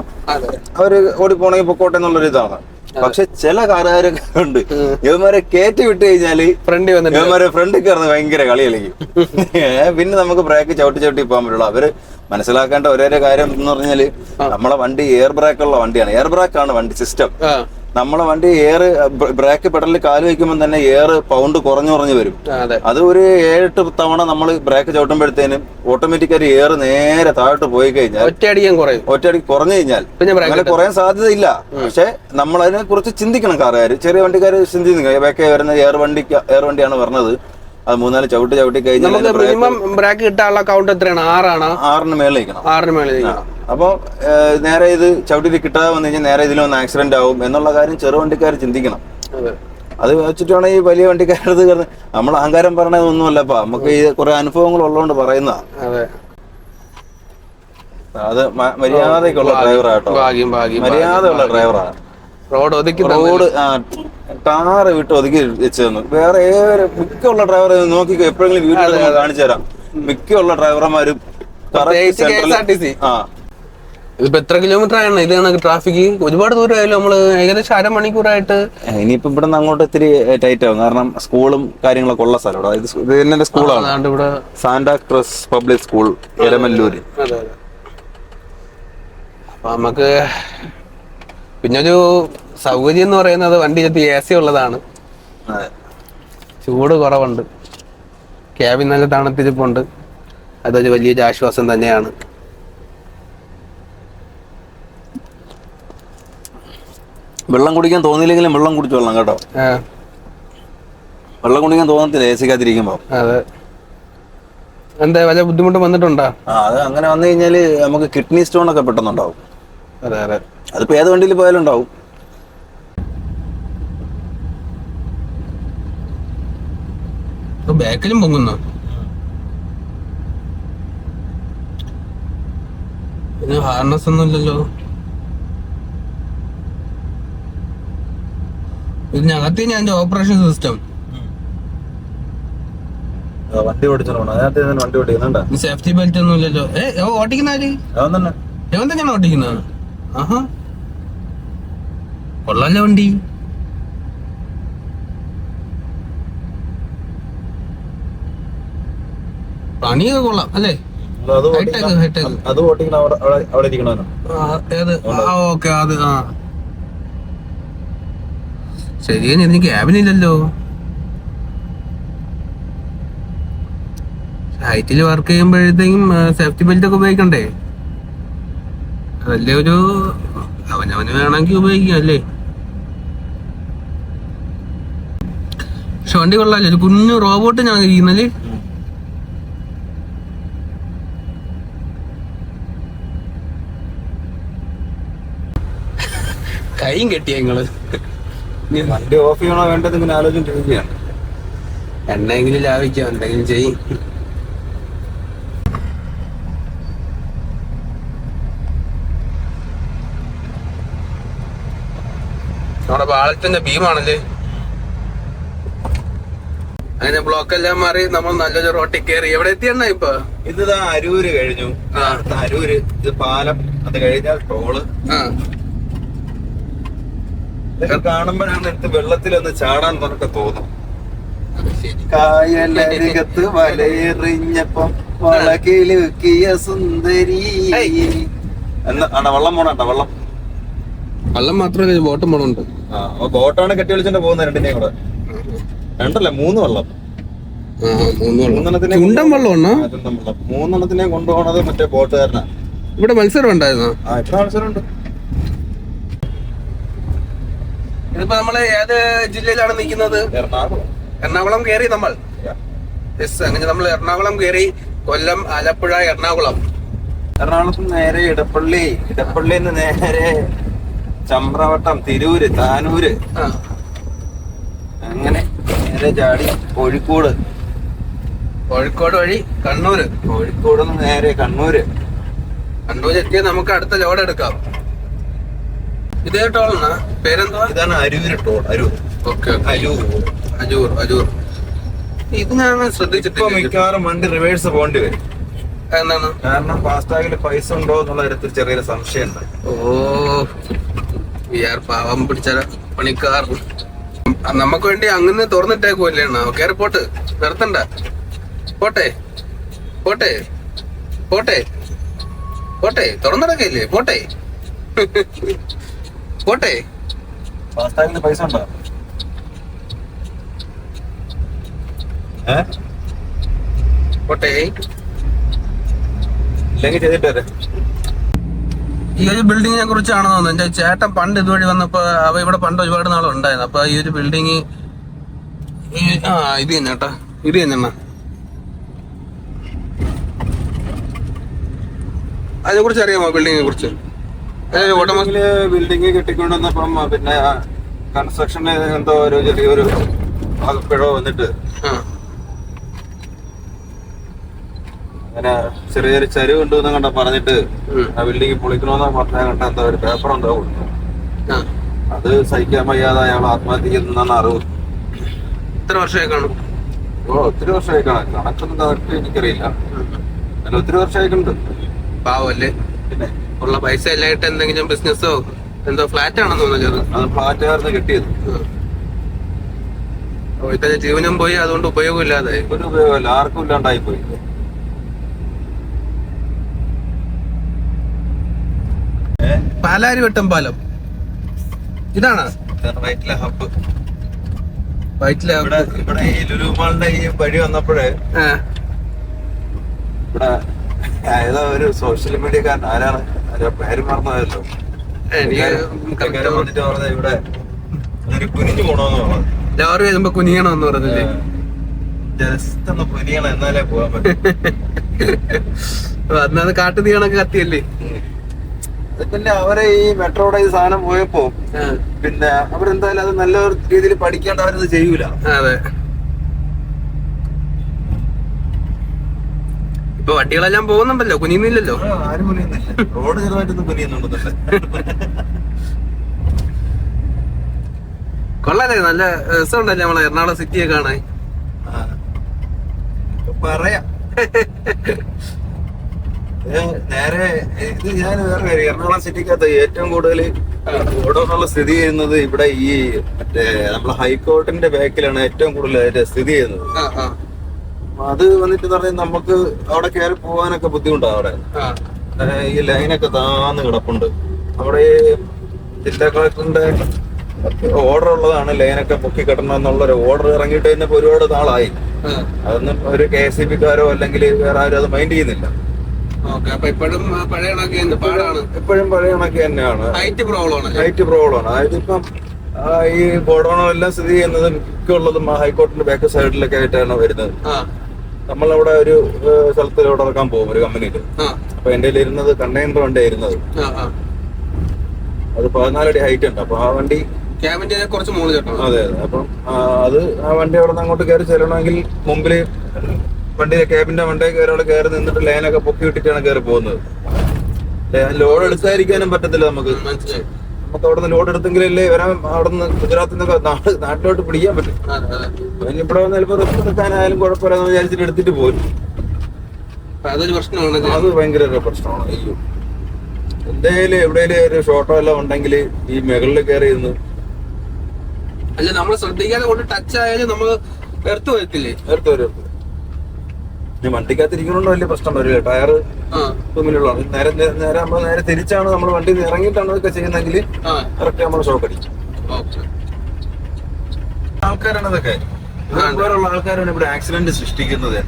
അവര് ഓടിപ്പോണെങ്കിൽ പൊക്കോട്ടെ എന്നുള്ളൊരു ഇതാണ്. പക്ഷെ ചില കാറുകാരൊക്കെ ഉണ്ട്, ഇവന്മാരെ കയറ്റി വിട്ട് കഴിഞ്ഞാല് ഇവന്മാരെ ഫ്രണ്ടിൽ കയറുന്ന ഭയങ്കര കളി കളിക്കും. പിന്നെ നമുക്ക് ബ്രേക്ക് ചവിട്ടി പോകാൻ പറ്റുള്ളൂ. അവര് മനസ്സിലാക്കേണ്ട ഒരേ കാര്യം എന്ന് പറഞ്ഞാല് നമ്മളെ വണ്ടി എയർ ബ്രേക്ക് ഉള്ള വണ്ടിയാണ്. എയർ ബ്രേക്ക് ആണ് വണ്ടി സിസ്റ്റം. നമ്മളെ വണ്ടി ബ്രേക്ക് പെഡലിൽ കാല് വയ്ക്കുമ്പോൾ തന്നെ എയർ പൗണ്ട് കുറഞ്ഞു വരും. അത് ഒരു 7-8 തവണ നമ്മൾ ബ്രേക്ക് ചവിട്ടുമ്പോഴത്തേനും ഓട്ടോമാറ്റിക്കായി എയർ നേരെ താഴോട്ട് പോയി കഴിഞ്ഞാൽ ഒറ്റയടി കുറഞ്ഞു കഴിഞ്ഞാൽ അങ്ങനെ കുറയാൻ സാധ്യതയില്ല. പക്ഷെ നമ്മൾ അതിനെ കുറിച്ച് ചിന്തിക്കണം. കാറുകാർ, ചെറിയ വണ്ടിക്കാർ ചിന്തിക്കണം. ബാക്കി വരുന്ന എയർ വണ്ടിയാണ് പറഞ്ഞത്. അത് 3-4 ചവിട്ടി കഴിഞ്ഞാൽ ബ്രേക്ക് കിട്ടാനുള്ള കൗണ്ട് എത്രയാണ്? 6-ന് മേളിൽ. അപ്പൊ നേരെ ഇത് ചവിട്ടി കിട്ടാതെ വന്നു കഴിഞ്ഞാൽ നേരെ ഇതിൽ വന്ന് ആക്സിഡന്റ് ആവും എന്നുള്ള കാര്യം ചെറു വണ്ടിക്കാർ ചിന്തിക്കണം. അത് വെച്ചിട്ടാണ് ഈ വലിയ വണ്ടിക്കാരത് നമ്മൾ അഹങ്കാരം പറയണതൊന്നുമല്ലപ്പാ. നമുക്ക് ഈ കുറെ അനുഭവങ്ങൾ ഉള്ളതുകൊണ്ട് പറയുന്ന. അത് മര്യാദക്കുള്ള ഡ്രൈവറാട്ടോ, മര്യാദയുള്ള ഡ്രൈവറാണ്. റോഡ് ടാറ് വിട്ട് ഒതുക്കി വെച്ച് തന്നു. വേറെ മിക്കുള്ള ഡ്രൈവർ നോക്കിക്കോ, എപ്പോഴെങ്കിലും വീട്ടിൽ കാണിച്ചു തരാം. മിക്കുള്ള ഡ്രൈവർമാരും ഇതിപ്പോ എത്ര കിലോമീറ്റർ ആണ്? ഇതാണ് ട്രാഫിക് ഒരുപാട് ദൂരമായാലും നമ്മള് ഏകദേശം അരമണിക്കൂറായിട്ട്. ഇനിയിപ്പോ ഇവിടെ നിന്ന് അങ്ങോട്ട് ഇത്തിരി ടൈറ്റ് ആവും. കാരണം സ്കൂളും കാര്യങ്ങളൊക്കെ ഉള്ള സ്ഥലം. ഇത് തന്നെ സ്കൂളാണ് ഇവിടെ, സാന്റാക്രസ് പബ്ലിക് സ്കൂൾ, എരമല്ലൂര്. അപ്പൊ നമുക്ക് പിന്നെ ഒരു സൗകര്യം എന്ന് പറയുന്നത് വണ്ടിക്കകത്ത് AC ഉള്ളതാണ്. ചൂട് കുറവുണ്ട്, ക്യാബിൻ നല്ല തണുത്തിരിപ്പുണ്ട്. അതൊരു വലിയൊരു ആശ്വാസം തന്നെയാണ്. വെള്ളം കുടിക്കാൻ തോന്നിയില്ലെങ്കിലും വെള്ളം കുടിച്ചു വെള്ളം കേട്ടോ. വെള്ളം കുടിക്കാൻ തോന്നത്തില്ല AC കാത്തിരിക്കുമ്പോ. അതെ. എന്താ വല്ല ബുദ്ധിമുട്ട് വന്നിട്ടുണ്ടോ? അത് അങ്ങനെ വന്നു കഴിഞ്ഞാല് നമുക്ക് കിഡ്നി സ്റ്റോൺ ഒക്കെ പെട്ടെന്നുണ്ടാവും. അതെ. അതിപ്പോ ഏത് വണ്ടിയിൽ പോയാലും ഉണ്ടാവും. ബാക്കിലും പൊങ്ങുന്നു. പിന്നെ ഹാർനസ് ഒന്നും ഇല്ലല്ലോ. ഇതിനകത്ത് ഞാൻ ഓപ്പറേഷൻ സിസ്റ്റം വണ്ടി ഓടിച്ചോണ്ട് സേഫ്റ്റി ബെൽറ്റ് ഒന്നും ഇല്ലല്ലോ. ഓട്ടിക്കുന്ന എവൻ തന്നെയാണ് ഓട്ടിക്കുന്നത്. ആഹാ, കൊള്ളാലോ വണ്ടി. പണിയൊക്കെ കൊള്ളാം അല്ലേ? ഓക്കെ. അത് ശരിയാണ്. ഇതിന് ക്യാബിനില്ലല്ലോ. സൈറ്റിൽ വർക്ക് ചെയ്യുമ്പോഴത്തേക്കും സേഫ്റ്റി ബെൽറ്റ് ഒക്കെ ഉപയോഗിക്കണ്ടേ? അതല്ലേ ഒരു അവനവന് വേണമെങ്കിൽ ഉപയോഗിക്കാം അല്ലേ? പക്ഷെ വണ്ടി കൊള്ളാല്ലേ? ഒരു കുഞ്ഞു റോബോട്ട് ഞാൻ ഇരിക്കുന്നല്ലേ. കൈയും കെട്ടിയ നിങ്ങള്. വണ്ടി ഓഫ് ചെയ്യണോ വേണ്ടത് ഇങ്ങനെ ആലോചിച്ചിരിക്കുകയാണ്. എണ്ണെങ്കിലും ലാഭിക്കാം, എന്തെങ്കിലും ചെയ്യും. നമ്മുടെ പാളത്തിന്റെ ഭീമാണല്ലേ. അങ്ങനെ ബ്ലോക്ക് എല്ലാം മാറി നമ്മൾ നല്ലൊരു റോട്ടിൽ കയറി. എവിടെ എത്തിയെണ്ണ ഇപ്പൊ? ഇതാ അരൂര് കഴിഞ്ഞു. അരൂര് ഇത് പാലം, അത് കഴിഞ്ഞാൽ ടോള്. ഇതൊക്കെ കാണുമ്പോഴാണ് എടുത്ത് വെള്ളത്തിലൊന്ന് ചാടാൻ നമുക്ക് തോന്നും. കായലരികത്ത് വലയെറിഞ്ഞപ്പം വളകിലുക്കിയ സുന്ദരി എന്നാ വെള്ളം പോണണ്ട. വെള്ളം മാത്രമല്ല, ബോട്ടും പോണുണ്ട്. ബോട്ടാണ് കെട്ടി വിളിച്ചോണ്ട് പോകുന്നത്. രണ്ടിനെയും കൂടെ രണ്ടല്ല 3 വെള്ളം. മൂന്നെണ്ണത്തിനെ കൊണ്ടുപോകണത് മറ്റേ ബോട്ടുകാരനാ. ഇവിടെ മത്സരം ഉണ്ടായിരുന്നോ? ഇപ്പൊ മത്സരമുണ്ട്. ഇതിപ്പോ നമ്മള് ഏത് ജില്ലയിലാണ് നിൽക്കുന്നത്? എറണാകുളം കയറി നമ്മൾ. അങ്ങനെ നമ്മൾ എറണാകുളം കയറി. കൊല്ലം, ആലപ്പുഴ, എറണാകുളത്ത് നേരെ ഇടപ്പള്ളിന്ന് നേരെ ചമ്രവട്ടം, തിരൂര്, താനൂര്, അങ്ങനെ നേരെ ചാടി കോഴിക്കോട് വഴി കണ്ണൂര്. കോഴിക്കോട് നേരെ കണ്ണൂര് എത്തിയാൽ നമുക്ക് അടുത്ത ലോഡ് എടുക്കാം. ഇതേ ടോളാണ്. പേരെന്താ? ഇതാണ് അരൂര് ടോൾ. അജൂർ. ഇത് ഞാൻ ശ്രദ്ധിച്ചിട്ടില്ല. മിക്കവാറും വണ്ടി റിവേഴ്സ് പോകേണ്ടി വരും. എന്താണ്? കാരണം ഫാസ്ടാഗില് പൈസ ഉണ്ടോ എന്നുള്ള കാര്യത്തിൽ ചെറിയൊരു സംശയം ഉണ്ട്. പാവം പിടിച്ച പണിക്കാർ. നമുക്ക് വേണ്ടി അങ്ങനെ തുറന്നിട്ടേക്കുമല്ലേ? കയറി പോട്ട്, നിർത്തണ്ട. പോട്ടെ തുറന്നിടക്കല്ലേ? പോട്ടെ. ഫാസ്ടാഗില് പൈസ ഉണ്ടോ? പോട്ടെ. ഇല്ലെങ്കിൽ ചെയ്തിട്ട് വരെ. ഈ ഒരു ബിൽഡിങ്ങിനെ കുറിച്ചാണെന്ന് തോന്നുന്നു. എന്റെ ചേട്ടൻ പണ്ട് ഇതുവഴി വന്നപ്പോ ഇവിടെ പണ്ട് ഒരുപാട് നാളും ഉണ്ടായിരുന്നു. അപ്പൊ ഈ ഒരു ബിൽഡിങ് ഇത് തന്നെ കേട്ടാ. ഇത് തന്നെ അതിനെ കുറിച്ച് അറിയാമോ? ബിൽഡിങ്ങിനെ കുറിച്ച്? ബിൽഡിങ് കെട്ടിക്കൊണ്ടുവന്നപ്പം പിന്നെ കൺസ്ട്രക്ഷന് എന്തോ ഒരു ചെറിയൊരു പിഴവ് വന്നിട്ട് അങ്ങനെ ചെറിയൊരു ചരിവ് ഉണ്ടെന്ന് കണ്ട പറഞ്ഞിട്ട് ആ ബിൽഡിംഗ് പൊളിക്കണമെന്ന് പറഞ്ഞാൽ കണ്ട എന്താ ഒരു പേപ്പർ ഉണ്ടാവും. അത് സഹിക്കാൻ വയ്യാതെ അയാൾ ആത്മഹത്യ ചെയ്യുന്നതാണ് അറിവ്. എത്ര വർഷമായി കാണും? ഒത്തിരി വർഷമായി കാണാം. കണക്കൊന്നും കറക്റ്റ് എനിക്കറിയില്ല. അങ്ങനെ ഒത്തിരി വർഷമായിട്ടുണ്ട്. പാവല്ലേ? പിന്നെ ഉള്ള പൈസ എല്ലായിട്ട് എന്തെങ്കിലും ബിസിനസ്സോ എന്തോ ഫ്ലാറ്റ് ആണെന്ന് തോന്നുന്നത്. അത് ഫ്ലാറ്റുകാരന് കിട്ടിയത്. ഇത്തരം ജീവനും പോയി, അതുകൊണ്ട് ഉപയോഗമില്ലാതായി. ഒരു ഉപയോഗമല്ല, ആർക്കും ഇല്ലാണ്ടായി പോയി. പാലാരിവട്ടം പാലം ഇതാണ് വൈറ്റിലെ ഹബ്ബ്. ഇവിടെ ഈ ലുലു മാളിന്റെ ഈ വഴി വന്നപ്പോഴേ ഇവിടെ ഏതോ ഒരു സോഷ്യൽ മീഡിയക്കാരൻ, ആരാണ് പേര് മറന്നതല്ലോ, വന്നിട്ട് പറഞ്ഞത് ഇവിടെ ഒരു കുനിഞ്ഞു പോണോന്ന് പറഞ്ഞത്. ലോറി വരുമ്പോ കുനിയണമെന്ന് പറഞ്ഞില്ലേ? ജസ്റ്റ് ഒന്ന് കുനിയണം, എന്നാലേ പോകാൻ പറ്റും. അന്നത് കാട്ടു തീ കണക്ക് കത്തിയല്ലേ. പിന്നെ അവരെ ഈ മെട്രോയുടെ ഈ സാധനം പോയപ്പോ പിന്നെ അവരെന്തായാലും അത് നല്ല രീതിയിൽ പഠിക്കാണ്ട് അവരത് ചെയ്യൂല. അതെ, ഇപ്പൊ വണ്ടികളെല്ലാം പോകുന്നുണ്ടല്ലോ, കുനിയുന്നില്ലല്ലോ. ആരും കുനിയുന്നില്ല. റോഡ് ചെറുതായിട്ടൊന്നും കുനിയുന്നുണ്ടെന്നല്ലേ. കൊള്ളാല്ലേ, നല്ല രസമുണ്ടല്ലേ നമ്മളെ എറണാകുളം സിറ്റിയെ കാണാൻ. പറയാം. നേരെ ഇത് ഞാൻ വേറെ കാര്യം, എറണാകുളം സിറ്റിക്കകത്ത് ഏറ്റവും കൂടുതൽ ഓടോന്നുള്ള സ്ഥിതി ചെയ്യുന്നത് ഇവിടെ ഈ മറ്റേ നമ്മളെ ഹൈക്കോർട്ടിന്റെ ബാക്കിലാണ് ഏറ്റവും കൂടുതൽ അതിന്റെ സ്ഥിതി ചെയ്യുന്നത്. അത് വന്നിട്ട് പറഞ്ഞാൽ നമുക്ക് അവിടെ കയറി പോകാനൊക്കെ ബുദ്ധിമുട്ടാണ്. അവിടെ ഈ ലൈനൊക്കെ താന്ന് കിടപ്പുണ്ട്. അവിടെ ഈ ജില്ലാ കളക്ടറിന്റെ ഓർഡർ ഉള്ളതാണ് ലൈനൊക്കെ പൊക്കി കെട്ടണം എന്നുള്ളൊരു ഓർഡർ ഇറങ്ങിയിട്ട് തന്നെ ഒരുപാട് നാളായി. അതൊന്നും ഒരു KSEBക്കാരോ അല്ലെങ്കിൽ വേറെ ആരും അത് മൈൻഡ് ചെയ്യുന്നില്ല. എപ്പോഴും പഴയ കണക്ക് തന്നെയാണ്. ഹൈറ്റ് പ്രോബ്ലമാണ്. അതായത് ഇപ്പം ഈ ഗോഡൌണും എല്ലാം സ്ഥിതി ചെയ്യുന്നത് മിക്കുള്ളതും ഹൈക്കോർട്ടിന്റെ ബാക്ക് സൈഡിലൊക്കെ ആയിട്ടാണ് വരുന്നത്. നമ്മളവിടെ ഒരു സ്ഥലത്ത് ലോഡ് ഇറക്കാൻ പോകും ഒരു കമ്പനിയിൽ. അപ്പൊ എന്റെ ഇരുന്നത് കണ്ടെയ്നർ വണ്ടി ആയിരുന്നത്. അത് 14 അടി ഹൈറ്റ് ഉണ്ട്. അപ്പൊ ആ വണ്ടി കുറച്ച് മുകളിൽ. അതെ, അപ്പം അത് ആ വണ്ടി അവിടെ നിന്ന് അങ്ങോട്ട് കയറി ചെല്ലണമെങ്കിൽ മുമ്പില് വണ്ടി ക്യാബിന്റെ വണ്ടി കയറി നിന്നിട്ട് ലൈനൊക്കെ പൊക്കി വിട്ടിട്ടാണ് കയറി പോകുന്നത്. ലോഡ് എടുക്കാതിരിക്കാനും പറ്റത്തില്ല നമുക്ക്. നമുക്ക് അവിടെ നിന്ന് ലോഡ് എടുത്തെങ്കിലല്ലേ വരാൻ അവിടെ നിന്ന് ഗുജറാത്തിൽ നിന്നൊക്കെ നാട്ടിലോട്ട് പിടിക്കാൻ പറ്റും. പിന്നെ ഇവിടെ വന്ന് ചിലപ്പോൾ റിസ്ക് എടുക്കാനായാലും കുഴപ്പമില്ലെന്ന് വിചാരിച്ചിട്ട് എടുത്തിട്ട് പോരും. അതൊരു പ്രശ്നമാണ്. അത് ഭയങ്കര ഒരു പ്രശ്നമാണ്. അയ്യോ, എന്തെങ്കിലും എവിടെയെങ്കിലും ഒരു ഷോട്ടോ എല്ലാം ഉണ്ടെങ്കിൽ ഈ മുകളിൽ കയറി ഇരുന്ന് അല്ല നമ്മൾ ശ്രദ്ധിക്കാതെ കൊണ്ട് ടച്ച് ആയാലും നമ്മൾ എടുത്തു വരത്തില്ലേ? എടുത്തു വരും. ഇനി വണ്ടിക്കകത്തിരിക്കണോണ്ട് വലിയ പ്രശ്നം വരില്ല. ടയർ മുന്നിലുള്ള നേരെ നേരെ നമ്മൾ നേരെ തിരിച്ചാണ് നമ്മൾ വണ്ടി ഇറങ്ങിയിട്ടാണ് ഇതൊക്കെ ചെയ്യുന്നതെങ്കിൽ കറക്റ്റ് നമ്മൾ ഷോക്ക് അടിക്കും. ആൾക്കാരാണ് ഇതൊക്കെ, ഇതുപോലുള്ള ആൾക്കാരാണ് ഇവിടെ ആക്സിഡന്റ് സൃഷ്ടിക്കുന്നത്.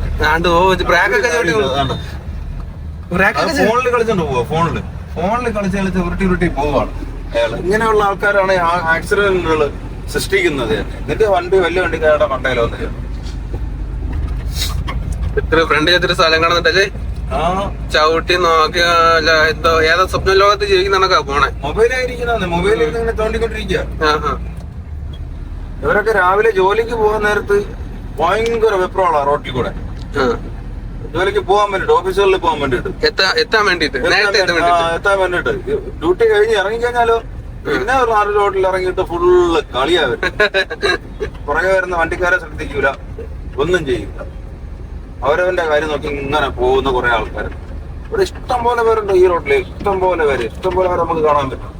ഫോണിൽ കളിച്ചോണ്ട് പോവാ, ഫോണിൽ കളിച്ച് ഉരുട്ടി പോവാണ് അയാൾ. ഇങ്ങനെയുള്ള ആൾക്കാരാണ് ആക്സിഡന്റുകൾ സൃഷ്ടിക്കുന്നത്. എന്നിട്ട് വലിയ വണ്ടിക്കാരുടെ മണ്ടയിലോ ഇത്ര ഫ്രണ്ട് ചെയ്തിട്ട് സ്ഥലം കാണുന്നിട്ടല്ലേ ചവിട്ടി നോക്കി എന്തോ ഏതാ സ്വപ്ന ലോകത്ത് ജീവിക്കുന്നതൊക്കെ പോണേ. മൊബൈലിൽ ഇങ്ങനെ തോണ്ടിക്കൊണ്ടിരിക്കുക. ഇവരൊക്കെ രാവിലെ ജോലിക്ക് പോകാൻ നേരത്ത് ഭയങ്കര വെപ്രാളാ റോട്ടിൽ കൂടെ. ജോലിക്ക് പോകാൻ വേണ്ടിട്ട്, ഓഫീസുകളിൽ പോകാൻ വേണ്ടിട്ട്, എത്താൻ വേണ്ടിട്ട് ഡ്യൂട്ടി കഴിഞ്ഞ് ഇറങ്ങിക്കഴിഞ്ഞാലോ പിന്നെ ഒരു 4 റോഡിൽ ഇറങ്ങിയിട്ട് ഫുള്ള് കളിയാവും. പുറകെ വരുന്ന വണ്ടിക്കാരെ ശ്രദ്ധിക്കൂല, ഒന്നും ചെയ്യൂല. അവരവന്റെ കാര്യം നോക്കി ഇങ്ങനെ പോകുന്ന കുറെ ആൾക്കാർ ഇവിടെ ഇഷ്ടം പോലെ പേരുണ്ട്. ഈ റോഡില് ഇഷ്ടം പോലെ പേര് നമുക്ക് കാണാൻ പറ്റും.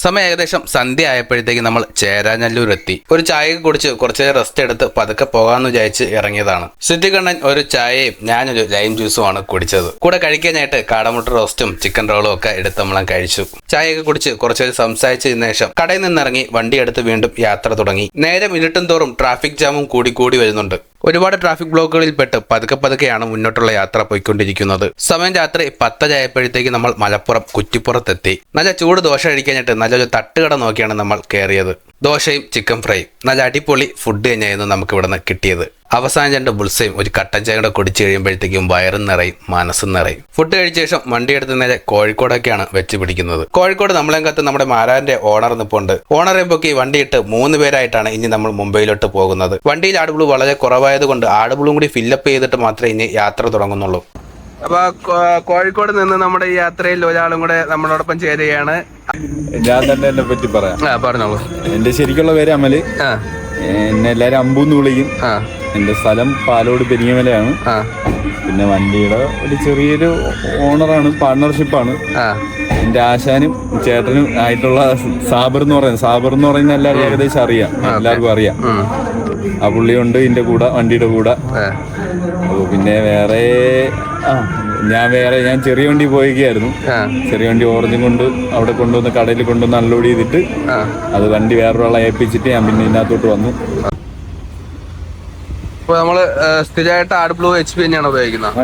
സമയം ഏകദേശം സന്ധ്യ ആയപ്പോഴത്തേക്ക് നമ്മൾ ചേരാനല്ലൂർ എത്തി. ഒരു ചായ കുടിച്ച് കുറച്ചു നേരം റെസ്റ്റ് എടുത്ത് പതുക്കെ പോകാമെന്ന് വിചാരിച്ച് ഇറങ്ങിയതാണ്. സിദ്ധിക്കണ്ണൻ ഒരു ചായയും ഞാനൊരു ലൈം ജ്യൂസുമാണ് കുടിച്ചത്. കൂടെ കഴിക്കാനായിട്ട് കാടമുട്ട റോസ്റ്റും ചിക്കൻ റോളും ഒക്കെ എടുത്ത് നമ്മളും കഴിച്ചു. ചായയൊക്കെ കുടിച്ച് കുറച്ചു സംസാരിച്ചതിന് ശേഷം കടയിൽ നിന്നിറങ്ങി വണ്ടി എടുത്ത് വീണ്ടും യാത്ര തുടങ്ങി. നേരം ഇരുട്ടും തോറും ട്രാഫിക് ജാമും കൂടി വരുന്നുണ്ട്. ഒരുപാട് ട്രാഫിക് ബ്ലോക്കുകളിൽ പെട്ട് പതുക്കെയാണ് മുന്നോട്ടുള്ള യാത്ര പോയിക്കൊണ്ടിരിക്കുന്നത്. സമയം രാത്രി 10 ആയപ്പോഴത്തേക്ക് നമ്മൾ മലപ്പുറം കുറ്റിപ്പുറത്തെത്തി. നല്ല ചൂട് ദോശ കഴിക്കാനായിട്ട് നല്ലൊരു തട്ടുകട നോക്കിയാണ് നമ്മൾ കയറിയത്. ദോശയും ചിക്കൻ ഫ്രൈയും നല്ല അടിപൊളി ഫുഡ് തന്നെയായിരുന്നു നമുക്ക് ഇവിടെ നിന്ന് കിട്ടിയത്. അവസാനം 2 ബുൾസയും ഒരു കട്ടൻ ചായ കൂടെ കുടിച്ചു കഴിയുമ്പോഴത്തേക്കും വയറും നിറയും മനസ്സും നിറയും. ഫുഡ് കഴിച്ച ശേഷം വണ്ടി എടുത്ത് നേരെ കോഴിക്കോടൊക്കെയാണ് വെച്ച് പിടിക്കുന്നത്. കോഴിക്കോട് നമ്മളെങ്കത്ത് നമ്മുടെ മാരാന്റെ ഓണർ നിപ്പുണ്ട്. ഓണറെ പൊക്കി വണ്ടിയിട്ട് 3 പേരായിട്ടാണ് ഇനി നമ്മൾ മുംബൈയിലോട്ട് പോകുന്നത്. വണ്ടിയിൽ ആടുബിളു വളരെ കുറവായതുകൊണ്ട് ആടുബിളും കൂടി ഫില്ലപ്പ് ചെയ്തിട്ട് മാത്രമേ ഇനി യാത്ര തുടങ്ങുന്നുള്ളൂ. അപ്പൊ കോഴിക്കോട് നിന്ന് നമ്മുടെ ഈ യാത്രയിൽ ഒരാളും കൂടെ നമ്മളോടൊപ്പം ചേരുകയാണ്. ഞാൻ തന്നെ എന്നെ പറ്റി പറയാം. പറഞ്ഞോളൂ. എന്റെ ശരിക്കുള്ള പേര് അമല്. എന്നെ എല്ലാരും അമ്പൂന്ന് വിളിക്കും. എന്റെ സ്ഥലം പാലോട് പെരിങ്ങമലയാണ്. പിന്നെ വണ്ടിയുടെ ഒരു ചെറിയൊരു ഓണറാണ്, പാർട്ണർഷിപ്പാണ്. എന്റെ ആശാനും ചേട്ടനും ആയിട്ടുള്ള സാബർ എന്ന് പറയുന്ന എല്ലാവരും ഏകദേശം അറിയാം, എല്ലാവർക്കും അറിയാം. ആ പുള്ളിയുണ്ട് ഇതിന്റെ കൂടെ, വണ്ടിയുടെ കൂടെ. അപ്പൊ പിന്നെ ഞാൻ ചെറിയ വണ്ടി പോയിരിക്കുകയായിരുന്നു. ചെറിയ വണ്ടി ഓറഞ്ചും കൊണ്ട് അവിടെ കൊണ്ടുവന്ന് കടയിൽ കൊണ്ടുവന്ന് അൺലോഡ് ചെയ്തിട്ട് അത് വണ്ടി വേറൊരാളെ ഏൽപ്പിച്ചിട്ട് ഞാൻ പിന്നെ ഇതിനകത്തോട്ട് വന്നു. നമ്മള് സ്ഥിരമായിട്ട് ആടുബ്ലൂ HP തന്നെയാണ് ഉപയോഗിക്കുന്നത്.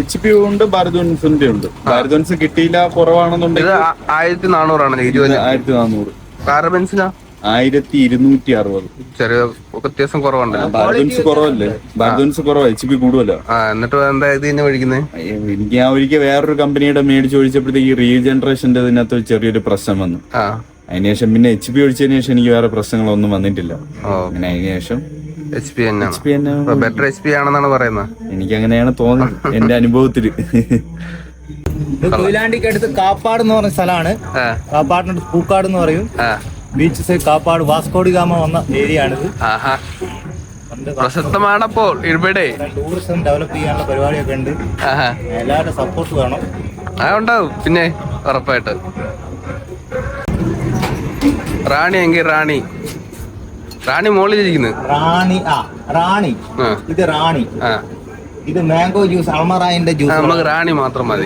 HP ഉണ്ട്, ഭാരതോൻസിന്റെ ഉണ്ട്. ഭാരതോൻസ് കിട്ടിയില്ല, കുറവാണെന്നുണ്ടെങ്കിൽ 1400 1400. കാർ ബെൻസിനാ 1260. ചെറിയ വ്യത്യാസം കുറവുണ്ട്. ഭാരതോൻസ് കുറവല്ലേ? ഭാരതോൻസ് കുറവാ, HP കൂടുതലോ. എന്നിട്ട് എന്താ ഇത് തന്നെ മേടിക്കുന്നത്? എനിക്ക് ഞാൻ ഒരിക്കൽ വേറൊരു കമ്പനിയുടെ മേടിച്ച് ഒഴിച്ചപ്പോഴത്തേക്ക് റീജനറേഷന്റെ ഇതിനകത്ത് ചെറിയൊരു പ്രശ്നം വന്നു. അതിനുശേഷം പിന്നെ HP ഒഴിച്ചതിന് ശേഷം എനിക്ക് വേറെ പ്രശ്നങ്ങളൊന്നും വന്നിട്ടില്ല. അങ്ങനെ അതിനുശേഷം HP ബെറ്റർ HP ആണെന്നാണ് പറയുന്നത്. എനിക്ക് അങ്ങനെയാണ് തോന്നുന്നത് എന്റെ അനുഭവത്തില്. കൊയിലാണ്ടിക്ക് അടുത്ത് കാപ്പാട് എന്ന് പറഞ്ഞ സ്ഥലമാണ്. കാപ്പാടിനടുത്ത് പൂക്കാട് എന്ന് പറയും. ബീച്ച് സൈഡ് കാപ്പാട്, വാസ്കോഡി ഗാമ വന്ന ഏരിയ ആണിത്. പ്രശസ്തമാണപ്പോൾ ഇവിടെ ടൂറിസം ഡെവലപ്പ് ചെയ്യാനുള്ള പരിപാടിയൊക്കെ ഉണ്ട്. എല്ലാവരുടെ സപ്പോർട്ട് വേണം. ഉണ്ടാവും പിന്നെ ഉറപ്പായിട്ട്. റാണി എങ്കിൽ റാണി മോളിലിരിക്കുന്നത്. റാണി ഇത് റാണി. ഇത് മാംഗോ ജ്യൂസ്, അൾമറായിന്റെ ജ്യൂസ്. നമുക്ക് റാണി മാത്രം മതി.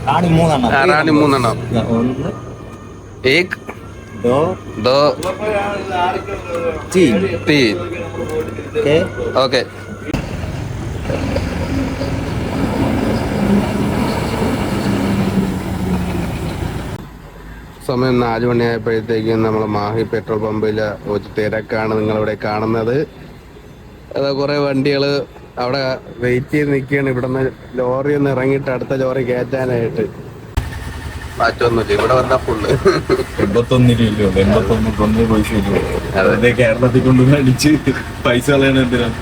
റാണി 3 എണ്ണം. റാണി 3 എണ്ണം. एक दो 3 ഓക്കെ. സമയം 4 മണിയായപ്പോഴത്തേക്കും നമ്മൾ മാഹി പെട്രോൾ പമ്പില് ഒരു തിരക്കാണ് നിങ്ങളിവിടെ കാണുന്നത്. അത് കുറെ വണ്ടികൾ അവിടെ വെയിറ്റ് ചെയ്ത് നിൽക്കുകയാണ്. ഇവിടുന്ന് ലോറി ഒന്ന് ഇറങ്ങിയിട്ട് അടുത്ത ലോറി കയറ്റാനായിട്ട്. മാറ്റൊന്നുമില്ല, ഇവിടെ വന്നാ ഫുള്ള് 81 രൂപയില്ലോ, 81 പൈസ ഇല്ലോ. അതെ, കേരളത്തിൽ കൊണ്ടുവന്ന് അടിച്ച് പൈസ കളയണ എന്തിനാണ്?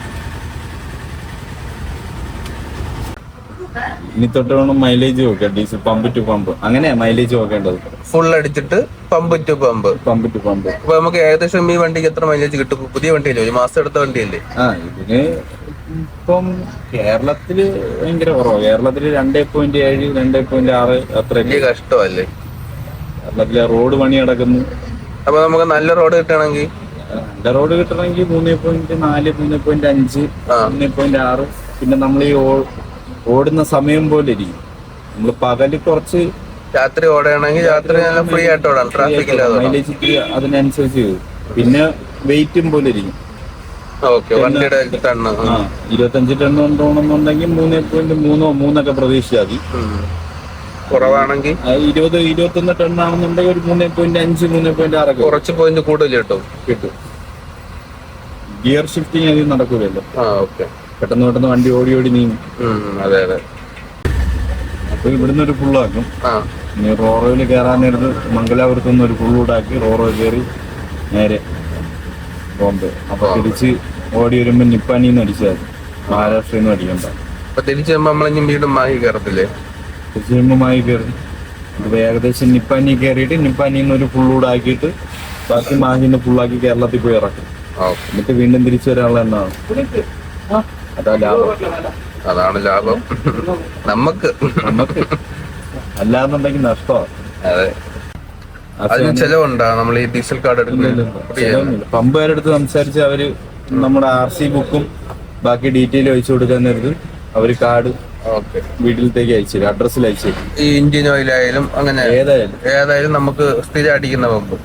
ഇനി തൊട്ട് വേണം മൈലേജ് നോക്കാം. ഡീസൽ പമ്പ് ടു പമ്പ് അങ്ങനെയാ മൈലേജ് നോക്കേണ്ടത്. ഫുൾ അടിച്ചിട്ട് pump to pump. Pump to pump. അപ്പൊ നമുക്ക് ഏകദേശം ഈ വണ്ടിക്ക് എത്ര മൈലേജ് കിട്ടും? പുതിയ വണ്ടിയല്ലേ, ഒരു മാസം എടുത്ത വണ്ടിയല്ലേ? ഇതിന് ഇപ്പം കേരളത്തില് ഭയങ്കര കുറവാണ്. കേരളത്തില് 2.7 2.6 അത്ര. വലിയ കഷ്ടമല്ലേ കേരളത്തിലെ റോഡ് പണി നടക്കുന്നു. അപ്പൊ നമുക്ക് നല്ല റോഡ് കിട്ടണമെങ്കിൽ നല്ല റോഡ് കിട്ടണമെങ്കിൽ 3.4 3.5 3.6. പിന്നെ നമ്മൾ ഈ ഓടുന്ന സമയം പോലെ ഇരിക്കും. നമ്മള് പകല് കുറച്ച് രാത്രി ഓടണമെങ്കിൽ രാത്രി നല്ല ഫ്രീ ആയിട്ട് ഓടാം, ട്രാഫിക് ഇല്ലാതെ. മൈലേജ് അതിനനുസരിച്ച് പിന്നെ വെയിറ്റും പോലെ ഇരിക്കും. വണ്ടിയുടെ ടണ്ണ് 25 ടൺ കൊണ്ടോണെന്നുണ്ടെങ്കിൽ 3.3 3 പ്രതീക്ഷിച്ചാൽ കുറവാണെങ്കിൽ 20-21 ടൺ ആണെന്നുണ്ടെങ്കിൽ ഒരു 3.5 3.6 കുറച്ച് പോയിന്റ് കൂടുതൽ കിട്ടും. ഗിയർ ഷിഫ്റ്റിങ് അധികം നടക്കൂലല്ലോ. പെട്ടെന്ന് പെട്ടെന്ന് വണ്ടി ഓടി ഓടി നീങ്ങും. അതെ അതെ. അപ്പൊ ഇവിടുന്ന് ഒരു ഫുള്ളാക്കും. ഇനി റോറോയിൽ കയറാൻ നേരത്ത് മംഗലാപുരത്തുനിന്ന് ഒരു ഫുള്ളൂടാക്കി റോറോ കയറി നേരെ ബോംബെ. അപ്പൊ തിരിച്ച് ഓടി വരുമ്പോ നിപ്പാനിന്ന് അടിച്ചാൽ മഹാരാഷ്ട്രയിൽ നിന്ന് അടിക്കണ്ട. അപ്പൊ തിരിച്ചു വരുമ്പോ നമ്മളിഞ്ഞും വീണ്ടും മാഹി കയറത്തില്ലേ? തിരിച്ചു വരുമ്പോ മാഹി കയറി ഇപ്പൊ ഏകദേശം നിപ്പാനി കയറിയിട്ട് നിപ്പാനിന്ന് ഒരു ഫുള്ളൂടാക്കിയിട്ട് ബാക്കി മാഹിന്ന് ഫുള്ളാക്കി കേരളത്തിൽ പോയി ഇറക്കും. എന്നിട്ട് വീണ്ടും തിരിച്ചു വരാനുള്ള എന്നാണ്. അതാ ലാഭം. അതാണ് ലാഭം നമുക്ക്. അല്ലാന്നുണ്ടെങ്കിൽ നഷ്ടമാണ്. അതെ. അതിന് ചെലവുണ്ടോ നമ്മൾ ഈ ഡീസൽ കാർഡ് എടുക്കുന്നത്? പമ്പുകാരെടുത്ത് സംസാരിച്ച് അവര് നമ്മുടെ RC ബുക്കും ബാക്കി ഡീറ്റെയിൽ അയച്ചു കൊടുക്കാൻ നേരത്ത് അവര് കാർഡ് വീട്ടിലത്തേക്ക് അയച്ചു തരും, അഡ്രസ്സിൽ അയച്ചു തരും. ഈ ഇന്ത്യൻ ഓയിലായാലും അങ്ങനെ ഏതായാലും നമുക്ക് സ്ഥിരം അടിക്കുന്ന പമ്പ്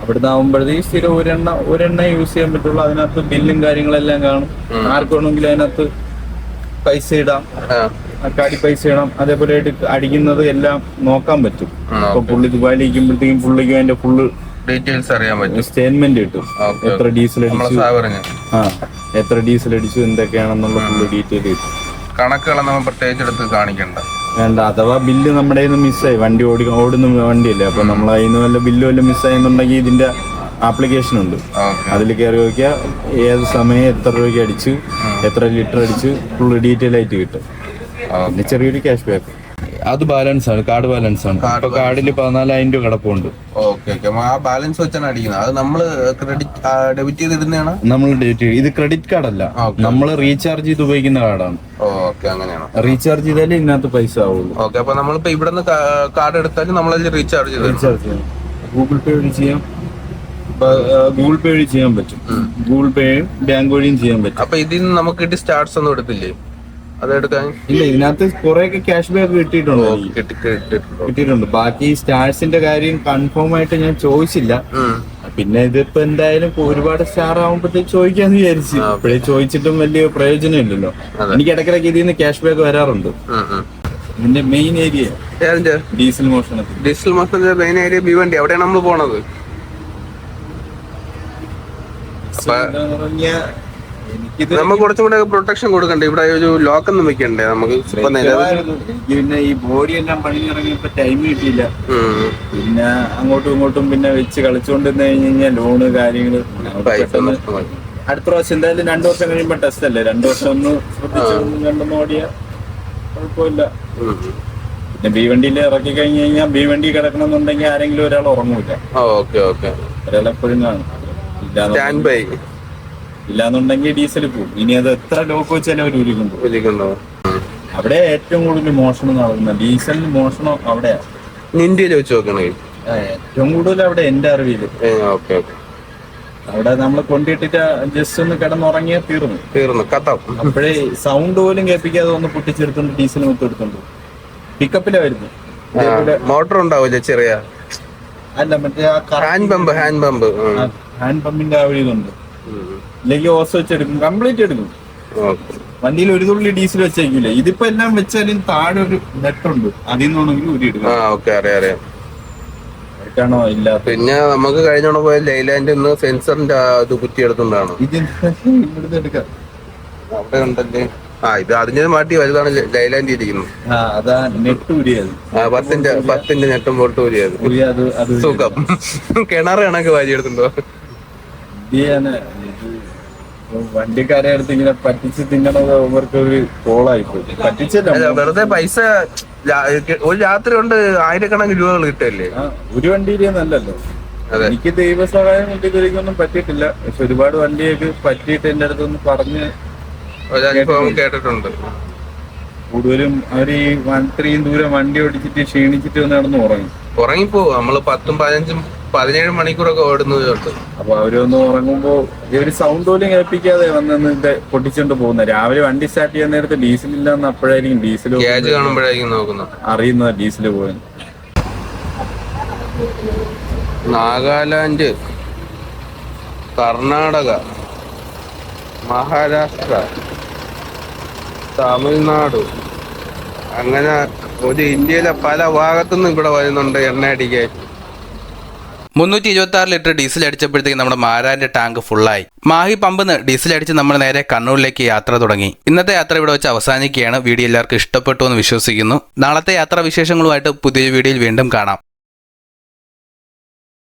അവിടുന്ന് ആവുമ്പോഴത്തേക്ക് സ്ഥിരം ഒരെണ്ണ യൂസ് ചെയ്യാൻ പറ്റുള്ളൂ. അതിനകത്ത് ബില്ലും കാര്യങ്ങളെല്ലാം കാണും. ആർക്ക് വേണമെങ്കിലും അതിനകത്ത് പൈസ ഇടാം, കാർഡിൽ പൈസ ഇടാം. അതേപോലെ അടിക്കുന്നത് എല്ലാം നോക്കാൻ പറ്റും. ഇപ്പൊ പുള്ളി ദുബായിൽ ഇരിക്കുമ്പോഴത്തേക്കും പുള്ളിക്ക് അതിന്റെ ഫുള്ള് ഡീറ്റെയിൽസ് അറിയാൻ പറ്റും. സ്റ്റേറ്റ്മെന്റ് കിട്ടും. എത്ര ഡീസൽ അടിച്ചു, എത്ര ഡീസൽ അടിച്ചു, എന്തൊക്കെയാണെന്നുള്ള ഫുള്ള് ഡീറ്റെയിൽ കിട്ടും. കണക്കുകൾ നമ്മൾ പ്രത്യേകിച്ച് എടുത്ത് കാണിക്കണ്ട വേണ്ട. അഥവാ ബില്ല് നമ്മുടെ മിസ്സായി, വണ്ടി ഓടുന്ന വണ്ടിയല്ലേ, അപ്പൊ നമ്മൾ അതിന് വല്ല ബില്ല് വല്ല മിസ്സായെന്നുണ്ടെങ്കിൽ ഇതിന്റെ ആപ്ലിക്കേഷൻ ഉണ്ട്. അതിൽ കയറി നോക്കിയാൽ ഏത് സമയം എത്ര രൂപയ്ക്ക് അടിച്ചു, എത്ര ലിറ്റർ അടിച്ചു, ഫുള്ള് ഡീറ്റെയിൽ ആയിട്ട് കിട്ടും. പിന്നെ ചെറിയൊരു ക്യാഷ് ബാക്ക്. അത് ബാലൻസ് ആണ്, കാർഡ് ബാലൻസ് ആണ്. അപ്പൊ കാർഡിൽ 14,000 രൂപ കിടപ്പുണ്ട്. ആ ബാലൻസ് വെച്ചാണ് അടിക്കുന്നത്. അത് നമ്മള് ഡെബിറ്റ് ചെയ്തിടുന്നതാണ്. നമ്മൾ ഇത് ക്രെഡിറ്റ് കാർഡ് അല്ല, നമ്മൾ റീചാർജ് ചെയ്ത് ഉപയോഗിക്കുന്ന കാർഡാണ്. അങ്ങനെയാണ്. റീചാർജ് ചെയ്താലേ ഇതിനകത്ത് പൈസ ആവുള്ളൂ. അപ്പൊ നമ്മളിപ്പോ ഇവിടുന്ന് കാർഡ് എടുത്താലും നമ്മളതിൽ റീചാർജ് ചെയ്യാം. ഗൂഗിൾ പേ വഴി ചെയ്യാം, ഗൂഗിൾ പേ വഴി ചെയ്യാൻ പറ്റും. ഗൂഗിൾ പേയും ബാങ്ക് വഴിയും ചെയ്യാൻ പറ്റും. അപ്പൊ ഇതിൽ നിന്ന് നമുക്ക് കിട്ടി സ്റ്റാർട്സ് ഒന്നും എടുത്തില്ലേ? അതെടുക്കാൻ ഇല്ല, ഇതിനകത്ത് കുറെയൊക്കെ ക്യാഷ് ബാക്ക് കിട്ടിയിട്ടുണ്ട്. ബാക്കി സ്റ്റാർസിന്റെ കാര്യം കൺഫേം ആയിട്ട് ഞാൻ ചോദിച്ചില്ല. പിന്നെ ഇതിപ്പോ എന്തായാലും ഒരുപാട് സ്റ്റാർ ആവുമ്പോഴത്തേക്ക് ചോദിക്കാന്ന് വിചാരിച്ചു. ഇപ്പോഴേ ചോദിച്ചിട്ടും വലിയ പ്രയോജനം ഇല്ലല്ലോ. എനിക്ക് ഇടയ്ക്കിടയ്ക്ക് ഇതിൽ നിന്ന് ക്യാഷ് ബാക്ക് വരാറുണ്ട്. ഇതിന്റെ മെയിൻ ഏരിയ ഡീസൽ മോഷണത്തിന്റെ മെയിൻ ഏരിയ ഭിവണ്ടി. അവിടെയാണ് നമ്മൾ പോണത്. നമുക്ക് കുറച്ചും കൂടെ പ്രൊട്ടക്ഷൻ കൊടുക്കണ്ടേ? ഇവിടെ ഒരു ലോക്കൊന്നും വെക്കണ്ടേ നമുക്ക്? പിന്നെ ഈ ബോഡി എല്ലാം പണി ഇറങ്ങിയപ്പോ ടൈം കിട്ടിയില്ല. പിന്നെ അങ്ങോട്ടും ഇങ്ങോട്ടും പിന്നെ വെച്ച് കളിച്ചുകൊണ്ടിരുന്ന് കഴിഞ്ഞാൽ ലോണ് കാര്യങ്ങള് അടുത്ത പ്രാവശ്യം എന്തായാലും 2 വർഷം കഴിയുമ്പോ ടെസ്റ്റ് അല്ലേ, 2 വർഷം ഒന്ന് ശ്രദ്ധിച്ചു ഓടിയാ കുഴപ്പമില്ല. പിന്നെ ഭീവണ്ടിയിൽ ഇറക്കി കഴിഞ്ഞ് കഴിഞ്ഞാൽ ഭീവണ്ടി കിടക്കണമെന്നുണ്ടെങ്കിൽ ആരെങ്കിലും ഒരാൾ ഉറങ്ങൂല. ഒരാളെപ്പോഴും കാണും. ഇല്ലാന്നുണ്ടെങ്കിൽ ഡീസൽ പോകും. ഇനി അത് എത്ര ലോക്ക് വെച്ചാലും അവർ ഉരുക്കുണ്ടോ. അവിടെ ഏറ്റവും കൂടുതൽ മോഷണം നടക്കുന്ന ഡീസലിന് മോഷണം അവിടെയാണ്. ഇന്ത്യയിൽ വെച്ച് നോക്കണേ ഏറ്റവും കൂടുതൽ അവിടെ എന്റെ അറിവില്. അവിടെ നമ്മൾ കൊണ്ടിട്ടിട്ട് ജസ്റ്റ് ഒന്ന് കിടന്നുറങ്ങിയാൽ തീർന്നു കത്താം. അപ്പോഴേ സൗണ്ട് പോലും കേൾപ്പിക്കാതെ ഒന്ന് പൊട്ടിച്ചെടുത്തോണ്ട് ഡീസൽ മൊത്തം എടുത്തോണ്ട് പിക്കപ്പിലാ വരുന്നു. മോട്ടർ ഉണ്ടാവില്ല ചെറിയ? അല്ല, മറ്റേ ഹാൻഡ് പമ്പിന്റെ ആ വഴി ഇതുണ്ട്. ഇല്ലെങ്കിൽ ഓസ് വെച്ചെടുക്കും, കംപ്ലീറ്റ് എടുക്കും. വണ്ടിയിൽ ഒരു തുള്ളി ഡീസൽ വെച്ചേക്കില്ല. ഇതിപ്പോ എല്ലാം വെച്ചാലും താഴെ ഒരു നെട്ടുണ്ട്, അതിൽ നിന്നാണെങ്കിൽ ഊരി എടുക്കും. അറിയാം. ഇല്ല. പിന്നെ നമുക്ക് കഴിഞ്ഞോണ്ട് പോയ ലൈലാൻഡ് സെൻസറിന്റെ ഇത് കുത്തിയെടുത്തുണ്ടാണ്. ഇവിടുന്ന് എടുക്കാം. അവിടെ ഉണ്ടല്ലേ? ഇത് അതിന് മാറ്റി വലുതാണ് ലൈലാൻഡ് ഇരിക്കുന്നത്. അതാ നെറ്റ് ഊരിയത്. 10ന്റെ നെട്ടും ബോൾട്ട് ഊരിയത്. സുഖം. കിണറ് കണക്ക് വാരി എടുത്തുണ്ടോ? വണ്ടിക്കാരെ അടുത്ത് ഇങ്ങനെ പറ്റിച്ച് തിന്നണത് അവർക്ക് ഒരു കോളായിപ്പോയി. പറ്റിച്ചല്ല, വെറുതെ പൈസ ഒരു രാത്രി കൊണ്ട് ആയിരക്കണക്കിന് രൂപകൾ കിട്ടല്ലേ. ഒരു വണ്ടിയിലേ നല്ലല്ലോ. എനിക്ക് ദൈവസഹായം കൊണ്ട് ഇതുവരെയൊന്നും പറ്റിയിട്ടില്ല. പക്ഷെ ഒരുപാട് വണ്ടിയൊക്കെ പറ്റിയിട്ട് എന്റെ അടുത്തൊന്ന് പറഞ്ഞ് കേട്ടിട്ടുണ്ട്. കൂടുതലും അവര് ഈ ഇത്രയും ദൂരം വണ്ടി ഓടിച്ചിട്ട് ക്ഷീണിച്ചിട്ട് വന്ന് നടന്ന് ഉറങ്ങിപ്പോവും. നമ്മള് 10-17 മണിക്കൂറൊക്കെ ഓടുന്നതുണ്ട്. അപ്പൊ അവരൊന്ന് ഉറങ്ങുമ്പോ ഇവര് സൗണ്ട് പോലും കേൾപ്പിക്കാതെ വന്ന് പൊട്ടിച്ചോണ്ട് പോകുന്നത്. രാവിലെ വണ്ടി സ്റ്റാർട്ട് ചെയ്യാൻ നേരത്തെ ഡീസൽ ഇല്ലാന്ന് അപ്പോഴായിരിക്കും ഡീസൽ കാണുമ്പോഴായിരിക്കും നോക്കുന്നത്, അറിയുന്നത് ഡീസൽ പോയെന്ന്. നാഗാലാൻഡ്, കർണാടക, മഹാരാഷ്ട്ര, തമിഴ്നാട്, അങ്ങനെ ഒരു ഇന്ത്യയിലെ പല ഭാഗത്തുനിന്നും ഇവിടെ വരുന്നുണ്ട് എണ്ണ അടിക്കാൻ. 326 ലിറ്റർ ഡീസൽ അടിച്ചപ്പോഴത്തേക്ക് നമ്മുടെ മാരാന്റെ ടാങ്ക് ഫുള്ളായി. മാഹി പമ്പിന്ന് ഡീസൽ അടിച്ച് നമ്മൾ നേരെ കണ്ണൂരിലേക്ക് യാത്ര തുടങ്ങി. ഇന്നത്തെ യാത്ര ഇവിടെ വെച്ച് അവസാനിക്കുകയാണ്. വീഡിയോ എല്ലാവർക്കും ഇഷ്ടപ്പെട്ടു എന്ന് വിശ്വസിക്കുന്നു. നാളത്തെ യാത്രാ വിശേഷങ്ങളുമായിട്ട് പുതിയ വീഡിയോയിൽ വീണ്ടും കാണാം.